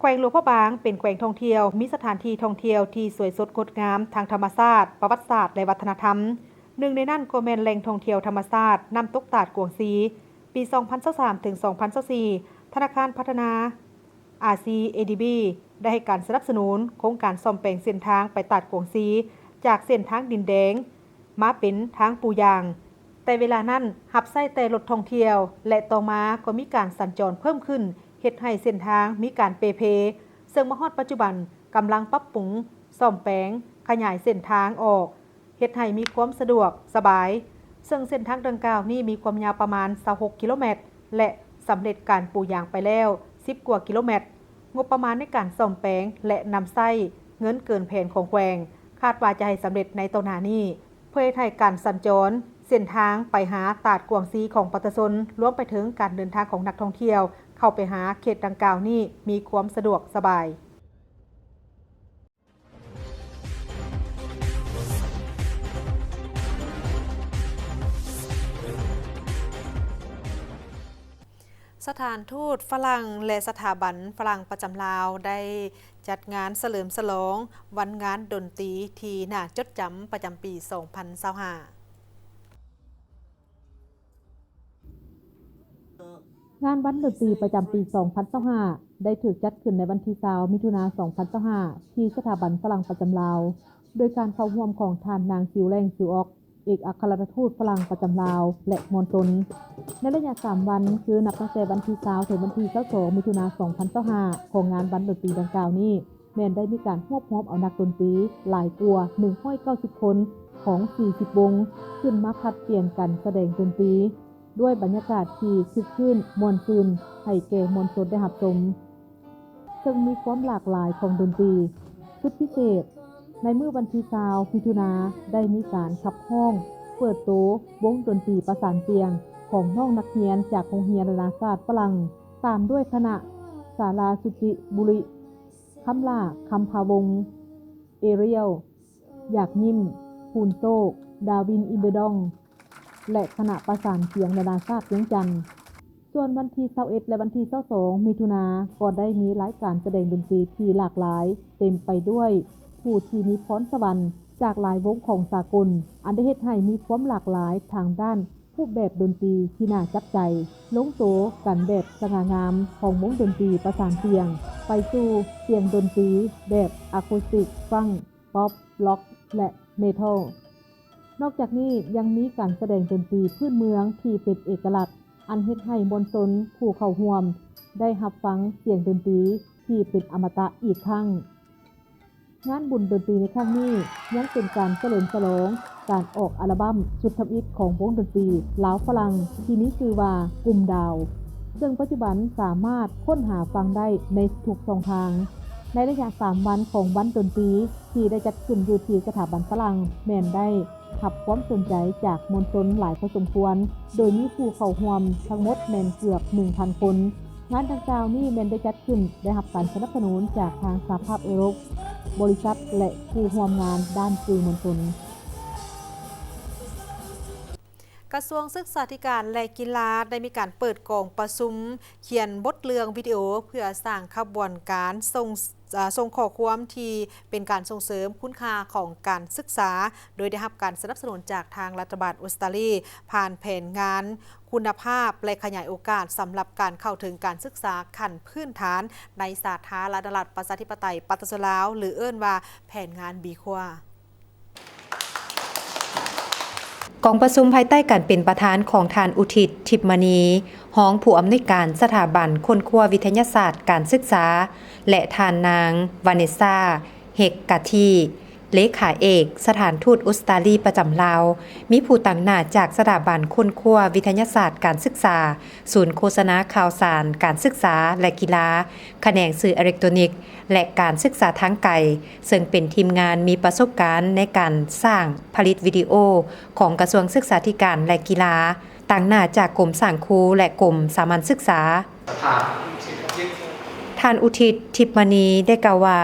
แขวงหลวงพระบางเป็นแขวงท่องเที่ยวมีสถานที่ท่องเที่ยวที่สวยสดงดงามทางธรรมชาติประวัติศาสตร์และวัฒนธรรมหนึ่งในนั้นก็แม่นแหล่งท่องเที่ยวธรรมชาติน้ำตกตาดกวงซีปี 2023 ถึง 2024 ธนาคารพัฒนา RCADB ได้ให้การสนับสนุนโครงการซ่อมแปลงเส้นทางไปตาดกวงซีจากเส้นทางดินแดงมาเป็นทางปูยางแต่เวลานั้นหับไส้แต่รถท่องเที่ยวและต่อมาก็มีการสัญจรเพิ่มขึ้นเฮ็ดให้เส้นทางมีการเปเพซึ่งมาฮอดปัจจุบันกำลังปรับปรุงซ่อมแปลงขยายเส้นทางออกเฮ็ดให้มีความสะดวกสบายซึ่งเส้นทางดังกล่าวนี้มีความยาวประมาณ26กิโลเมตรและสำเร็จการปูยางไปแล้ว10กว่ากิโลเมตรงบประมาณในการซ่อมแปลงและนำไส้เงินเกินแผนของแขวงคาดว่าจะให้สำเร็จในต้นหน้านี้เพื่อให้การสัญจรเส้นทางไปหาตาดกวงซีของประชาชนรวมไปถึงการเดินทางของนักท่องเที่ยวเข้าไปหาเขตดังกล่าวนี้มีความสะดวกสบายสถานทูตฝรั่งและสถาบันฝรั่งประจำลาวได้จัดงานเฉลิมฉลองวันงานดนตรีที่น่าจดจำประจำปี 2025งานวันดนตรีประจำปี 2025 ได้ถูกจัดขึ้นในวันที่20มิถุนายน 2025 ที่สถาบันฝรั่งประจำลาวโดยการเข้าร่วมของท่านนางซิวแรงซิวออกเอกอัครราชทูตฝรั่งประจำลาวและมวลชนในระยะ3วันคือนับตั้งแต่วันที่20ถึงวันที่22มิถุนายน 2025 ของงานวันดนตรีดังกล่าวนี้แม้นได้มีการรวบรวมเอานักดนตรีหลายกว่า190คนของ40วงขึ้นมาผลัดเปลี่ยนกันแสดงดนตรีด้วยบรรยากาศที่คึกคืนม่วนซื่นให้แก่มวลชนได้รับชมซึ่งมีความหลากหลายของดนตรีสุดพิเศษในมื้อวันที่20มิถุนายนได้มีการขับร้องเปิดโตวงดนตรีประสานเสียงของน้องนักเรียนจากโรงเรียนนานาชาติฝรั่งตามด้วยคณะศาลาสุจิบุรีคำล่าคำพาวงศ์เอเรียลอยากยิ้มพูนโซกดาวินอินเดดองและคณะประสานเสียงนานาชาติเวียงจันทร์ส่วนวันที่21และวันที่22มิถุนายนก็ได้มีรายการแสดงดนตรีที่หลากหลายเต็มไปด้วยผู้ที่มีพรสวรรค์จากหลายวงของสากลอันได้เฮ็ดให้มีความหลากหลายทางด้านรูปแบบดนตรีที่น่าจับใจลงโตกันแบบสง่างามของวงดนตรีประสานเสียงไปสู่เสียงดนตรีแบบอะคูสติกฟังป๊อปล็อกและเมทัลนอกจากนี้ยังมีการแสดงดนตรีพื้นเมืองที่เป็นเอกลักษณ์อันเฮ็ดให้มวลชนผู้เข้าร่วมได้รับฟังเสียงดนตรีที่เป็นอมตะอีกครั้งงานบุญดนตรีในครั้งนี้ยังเป็นการเฉลิมฉลองการออกอัลบั้มชุดทำอิฐของวงดนตรีลาวฝรั่งที่มีชื่อว่ากลุ่มดาวซึ่งปัจจุบันสามารถค้นหาฟังได้ในทุกช่องทางในระยะ3วันของวันดนตรีที่ได้จัดขึ้นอยู่ที่สถาบันฝรั่งแม่นได้รับความสนใจจากมวลชนหลายพอสมควรโดยมีผู้เข้าร่วมทั้งหมดแม่นเกือบ 1,000 คนงานดังกล่าวนี้แม่นได้จัดขึ้นได้รับการสนับสนุนจากทางสหภาพยุโรปบริษัทและผู้ร่วมงานด้านสื่อมวลชนกระทรวงศึกษาธิการและกีฬาได้มีการเปิดกองประชุมเขียนบทเรื่องวิดีโอเพื่อสร้างขบวนการส่งข้อความที่เป็นการส่งเสริมคุณค่าของการศึกษาโดยได้รับการสนับสนุนจากทางรัฐบาลออสเตรเลียผ่านแผนงานคุณภาพและขยายโอกาสสำหรับการเข้าถึงการศึกษาขั้นพื้นฐานในสาธารณรัฐประชาธิปไตยประชาชนลาวหรือเอิ้นว่าแผนงานบีคัวกองประชุมภายใต้การเป็นประธานของทานอุทิศทิพมณีห้องผู้อำนวยการสถาบันค้นคว้าวิทยาศาสตร์การศึกษาและทานนางวาเนซ่าเฮกกาที เลขาเอกสถานทูตออสเตรเลียประจำลาวมีผู้ต่างหน้าจากสถาบันค้นคว้าวิทยาศาสตร์การศึกษาศูนย์โฆษณาข่าวสารการศึกษาและกีฬาแขนงสื่ออิเล็กทรอนิกส์และการศึกษาทางไกลซึ่งเป็นทีมงานมีประสบการณ์ในการสร้างผลิตวิดีโอของกระทรวงศึกษาธิการและกีฬาต่างหน้าจากกรมสร้างครูและกรมสามัญศึกษาท่านอุทิศทิพมณีได้กล่าวว่า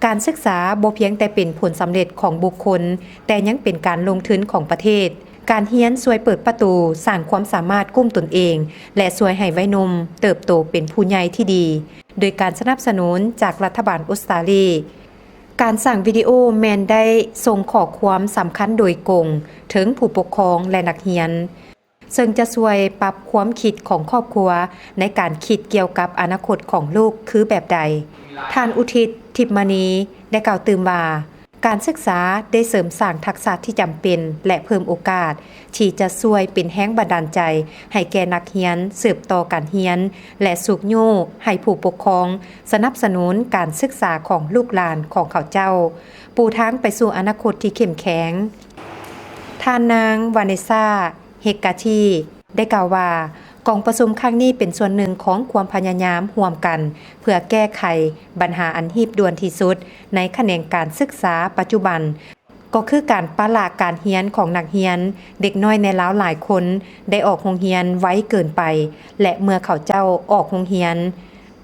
การศึกษาบ่เพียงแต่เป็นผลสำเร็จของบุคคลแต่ยังเป็นการลงทุนของประเทศการเรียนช่วยเปิดประตูสร้างความสามารถกุ้มตนเองและช่วยให้วัยหนุ่มเติบโตเป็นผู้ใหญ่ที่ดีโดยการสนับสนุนจากรัฐบาลออสเตรเลียการสร้างวิดีโอแมนได้ส่งข้อความสำคัญโดยกงถึงผู้ปกครองและนักเรียนซึ่งจะช่วยปรับความคิดของครอบครัวในการคิดเกี่ยวกับอนาคตของลูกคือแบบใดท่านอุทิศทิพมณีได้กล่าวเติมว่าการศึกษาได้เสริมสร้างทักษะที่จำเป็นและเพิ่มโอกาสที่จะช่วยเป็นแรงบันดาลใจให้แก่นักเรียนสืบต่อการเรียนและสุกโยให้ผู้ปกครองสนับสนุนการศึกษาของลูกหลานของเขาเจ้าปูทางไปสู่อนาคตที่เข้มแข็งท่านนางวาเนซ่าเฮกกาทีได้กล่าวว่ากองประชุมครั้งนี้เป็นส่วนหนึ่งของความพยายามร่วมกันเพื่อแก้ไขปัญหาอันรีบด่วนที่สุดในแขนงการศึกษาปัจจุบันก็คือการปะละการเรียนของนักเรียนเด็กน้อยในลาวหลายคนได้ออกโรงเรียนไว้เกินไปและเมื่อเขาเจ้าออกโรงเรียน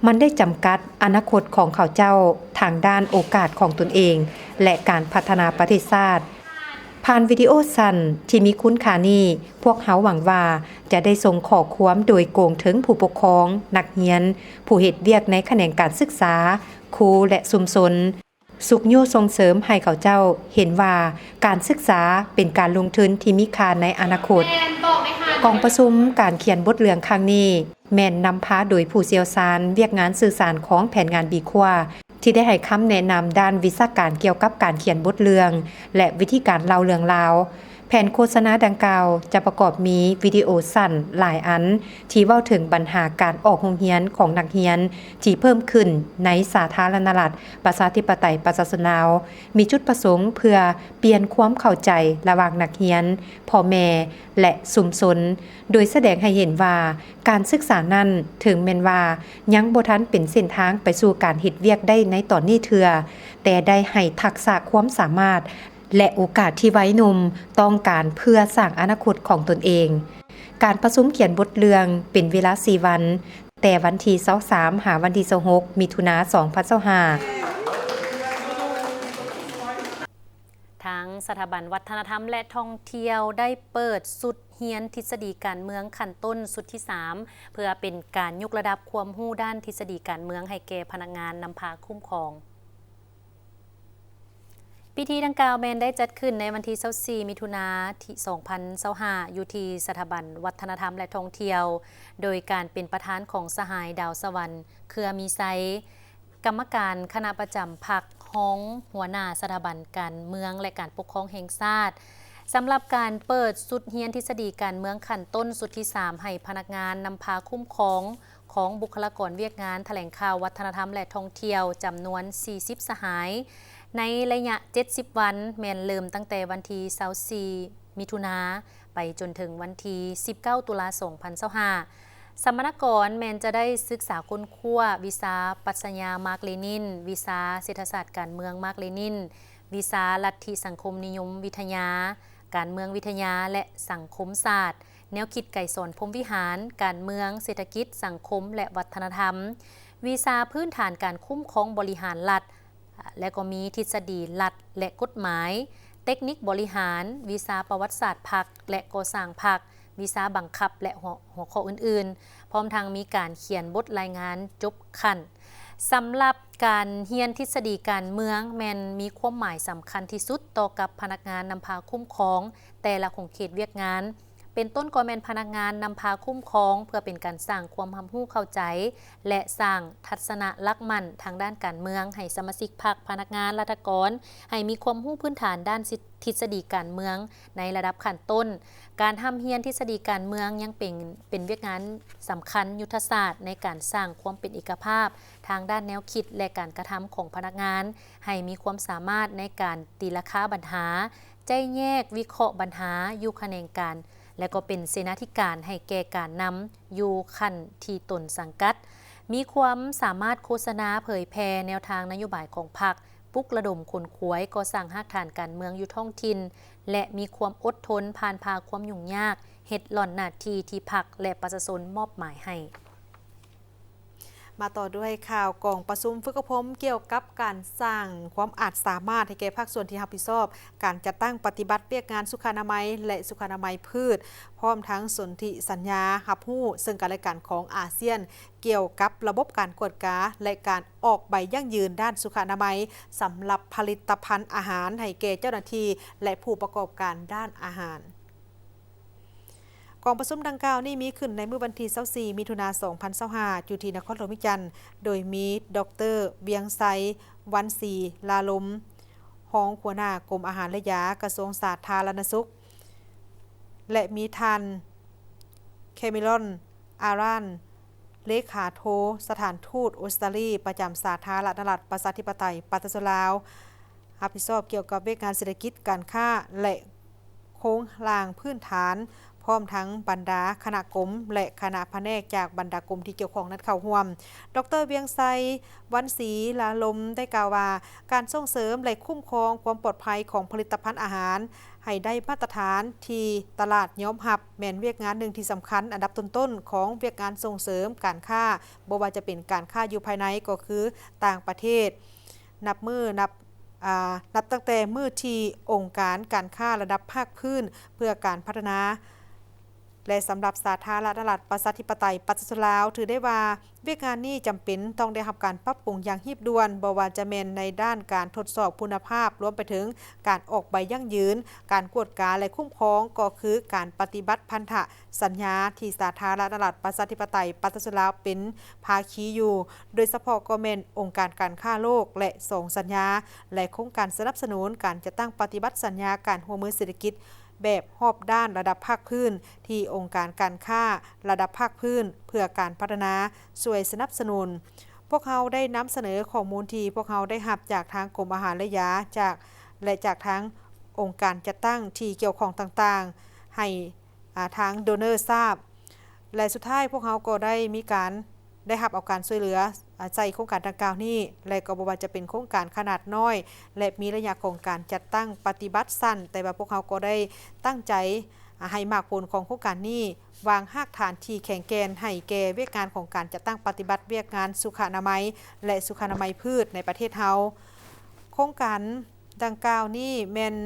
มันได้จำกัดอนาคตของเขาเจ้าทางด้านโอกาสของตนเองและการพัฒนาประเทศชาติผ่านวิดีโอสั้นที่มีคุณค่านี้พวกเขาหวังว่าจะได้ส่งข้อความโดยโกงถึงผู้ปกครองนักเรียนผู้เฮ็ดเวียกในแขนงการศึกษาครูและชุมชนสุขโยส่งเสริมให้เขาเจ้าเห็นว่าการศึกษาเป็นการลงทุนที่มีค่าในอนาคตกองประชุมการเขียนบทเรื่องครั้งนี้แม่นนำพาโดยผู้เชี่ยวชาญเวียกงานสื่อสารของแผนงานบีควาที่ได้ให้คำแนะนำด้านวิชาการเกี่ยวกับการเขียนบทเรื่องและวิธีการเล่าเรื่องราวแผนโฆษณาดังกล่าวจะประกอบมีวิดีโอสั้นหลายอันที่เว้าถึงปัญหาการออกโรงเรียนของนักเรียนที่เพิ่มขึ้นในสาธารณรัฐประชาธิปไตยประชาชนลาวมีจุดประสงค์เพื่อเปลี่ยนความเข้าใจระหว่างนักเรียนพ่อแม่และชุมชนโดยแสดงให้เห็นว่าการศึกษานั้นถึงแม้นว่ายังบ่ทันเป็นเส้นทางไปสู่การเฮ็ดเวียกได้ในตอนนี้เทื่อแต่ได้ให้ทักษะความสามารถและโอกาสที่วัยหนุ่มต้องการเพื่อสร้างอนาคตของตนเองการประชุมเขียนบทเรื่องเป็นเวลา4วันแต่วันที่23หาวันที่26มิถุนายน2025ทั้งสถาบันวัฒนธรรมและท่องเที่ยวได้เปิดสุดเฮียนทฤษฎีการเมืองขั้นต้นสุดที่3เพื่อเป็นการยกระดับความรู้ด้านทฤษฎีการเมืองให้แก่พนักงานนำพาคุ้มครองพิธีดังกล่าวแมนได้จัดขึ้นในวันที่24มิถุนายน2025อยู่ที่สถาบันวัฒนธรรมและท่องเที่ยวโดยการเป็นประธานของสหายดาวสวรรค์เครือมีไซกรรมการคณะประจำพรรคฮ้องหัวหน้าสถาบันการเมืองและการปกครองแห่งชาติสำหรับการเปิดสุดเฮียนทฤษฎีการเมืองขั้นต้นสุดที่3ให้พนักงานนำพาคุ้มครองของบุคลากรเวียกงานแถลงข่าววัฒนธรรมและท่องเที่ยวจำนวน40สหายในระยะ70วันแม่นเริ่มตั้งแต่วันที่24มิถุนายนไปจนถึงวันที่19ตุลาคม2025สัมมนากรแม่นจะได้ศึกษาค้นคว้าวิชาปรัชญามาร์กเลนินวิชาเศรษฐศาสตร์การเมืองมาร์กเลนินวิชาลัทธิสังคมนิยมวิทยาการเมืองวิทยาและสังคมศาสตร์แนวคิดไก่สอนพรหมวิหารการเมืองเศรษฐกิจสังคมและวัฒนธรรมวิชาพื้นฐานการคุ้มครองบริหารรัฐและก็มีทฤษฎีรัฐและกฎหมายเทคนิคบริหารวิชาประวัติศาสตร์พรรคและก่อสร้างพรรควิชาบังคับและหัวข้ออื่นๆพร้อมทั้งมีการเขียนบทรายงานจบขั้นสำหรับการเรียนทฤษฎีการเมืองแม่นมีความหมายสำคัญที่สุดต่อกับพนักงานนำพาคุ้มครองแต่ละของเขตเวียกงาน เป็นต้นกอแมนพนักงานนำพาคุ้มครองเพื่อเป็นการสร้างความรู้เข้าใจและสร้างทัศนะลักมั่นทางด้านการเมืองให้สมาชิกพรรคพนักงานราษฎรให้มีความรู้พื้นฐานด้านทฤษฎีการเมืองในระดับขั้นต้นการทำเฮียนทฤษฎีการเมืองยังเป็นเวียกงานสำคัญยุทธศาสตร์ในการสร้างความเป็นเอกภาพทางด้านแนวคิดและการกระทำของพนักงานให้มีความสามารถในการตีราคาปัญหาใจแยกวิเคราะห์ปัญหาอยู่แขนงการและก็เป็นเสนาธิการให้แก่การนำอยู่ขั้นที่ตนสังกัดมีความสามารถโฆษณาเผยแพร่แนวทางนโยบายของพรรคปลุกระดมคนขวยก่อสร้างรากฐานการเมืองอยู่ท้องถิ่นและมีความอดทนผ่านพาความยุ่งยากเฮ็ดหล่อนหน้าที่ที่พรรคและประชาชนมอบหมายให้มาต่อด้วยข่าวกองประชุมฝึกอบรมเกี่ยวกับการสร้างความอาจสามารถให้แก่ภาคส่วนที่รับผิดชอบการจัดตั้งปฏิบัติเรียกงานสุขอนามัยและสุขอนามัยพืชพร้อมทั้งสนธิสัญญารับรู้ซึ่งกันและกันของอาเซียนเกี่ยวกับระบบการกวดกาและการออกใบยั่งยืนด้านสุขอนามัยสำหรับผลิตภัณฑ์อาหารให้แก่เจ้าหน้าที่และผู้ประกอบการด้านอาหารกองประชุมดังกล่าวนี้มีขึ้นในเมื่อวันที่24มิถุนายน2025อยู่ที่นครหลวงวิจันทร์โดยมีดร.เวียงไซวันศรีลาลมรองหัวหน้ากรมอาหารและยากระทรวงสาธารณสุขและมีท่านเคมิลอนอารานเลขาโทสถานทูตออสเตรเลียประจำสาธารณรัฐประชาธิปไตยประชาชนลาวรับผิดชอบเกี่ยวกับเรื่องงานเศรษฐกิจการค้าและโครงสร้างพื้นฐานพร้อมทั้งบรรดาคณะกรมและคณะแผนกจากบรรดากรมที่เกี่ยวข้องนั้นเข้าร่วมดร.เวียงไซวันศรีลาลมได้กล่าวว่าการส่งเสริมและคุ้มครองความปลอดภัยของผลิตภัณฑ์อาหารให้ได้มาตรฐานที่ตลาดยอมรับแม่นเวียกงานหนึ่งที่สำคัญอันดับต้นๆของเวียกงานส่งเสริมการค้าบ่ว่าจะเป็นการค้าอยู่ภายในก็คือต่างประเทศนับตั้งแต่มื้อที่องค์การการค้าระดับภาคพื้นเพื่อการพัฒนาและสำหรับสาธารณรัฐประชาธิปไตยประชาชนลาวถือได้ว่าเวียกงานนี้จำเป็นต้องได้รับการปรับปรุงอย่างรีบด่วนบ่ว่าจะแม่นในด้านการทดสอบคุณภาพรวมไปถึงการออกใบยั่งยืนการกวดกาและคุ้มครองก็คือการปฏิบัติพันธสัญญาที่สาธารณรัฐประชาธิปไตยประชาชนลาวเป็นภาคีอยู่โดยเฉพาะก็แม่นองค์การการค้าโลกและส่งสัญญาและโครงการสนับสนุนการจัดตั้งปฏิบัติสัญญาการร่วมมือเศรษฐกิจแบบรอบด้านระดับภาคพื้นที่องค์การการค้าระดับภาคพื้นเพื่อการพัฒนาช่วยสนับสนุนพวกเขาได้นำเสนอข้อมูลที่พวกเขาได้รับจากทางกรมอาหารและยาจากทางองค์การจัดตั้งที่เกี่ยวข้องต่างๆให้ทางโดเนอร์ทราบและสุดท้ายพวกเขาก็ได้มีการได้รับเอาการช่วยเหลือใจโครงการดังกล่าวนี้และก็บ่ว่าจะเป็นโครงการขนาดน้อยและมีระยะของการจัดตั้งปฏิบัติสั้นแต่ว่าพวกเขาก็ได้ตั้งใจให้มากผลของโครงการนี้วางรากฐานที่แข็งแกร่งให้แก่เวียกงานของการจัดตั้งปฏิบัติเวียกงานสุขอนามัยและสุขอนามัยพืชในประเทศเฮาโครงการดังกล่าวนี้แม่น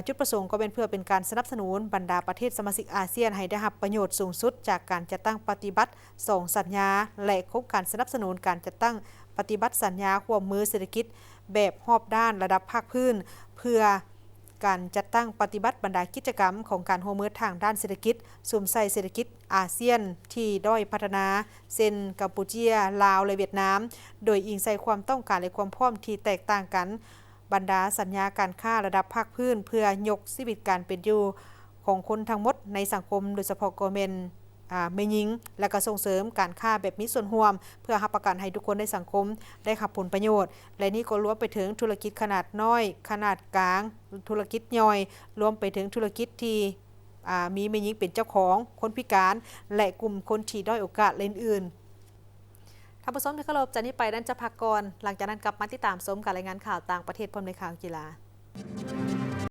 จุดประสงค์ก็เป็นเพื่อเป็นการสนับสนุนบรรดาประเทศสมาชิกอาเซียนให้ได้รับประโยชน์สูงสุดจากการจัดตั้งปฏิบัติส่งสัญญาและโครงการสนับสนุนการจัดตั้งปฏิบัติสัญญาร่วมมือเศรษฐกิจแบบรอบด้านระดับภาคพื้นเพื่อการจัดตั้งปฏิบัติบรรดากิจกรรมของการร่วมมือทางด้านเศรษฐกิจสวมใส่เศรษฐกิจอาเซียนที่ด้อยพัฒนาเช่นกัมพูชาลาวและเวียดนามโดยอิงใส่ความต้องการและความพร้อมที่แตกต่างกันบรรดาสัญญาการค้าระดับภาคพื้นเพื่อยกชีวิตการเป็นอยู่ของคนทั้งหมดในสังคมโดยเฉพาะกอเมนแม่หญิงและก็ส่งเสริมการค้าแบบมีส่วนร่วมเพื่อรับประกันให้ทุกคนในสังคมได้รับผลประโยชน์และนี่ก็รวมไปถึงธุรกิจขนาดน้อยขนาดกลางธุรกิจย่อยรวมไปถึงธุรกิจที่มีแม่หญิงเป็นเจ้าของคนพิการและกลุ่มคนที่ด้อยโอกาสอื่นท่านผู้ชมที่เคารพจากนี้ไปด้านจะพักก่อนหลังจากนั้นกลับมาติดตามชมการรายงานข่าวต่างประเทศพร้อมในข่าวกีฬา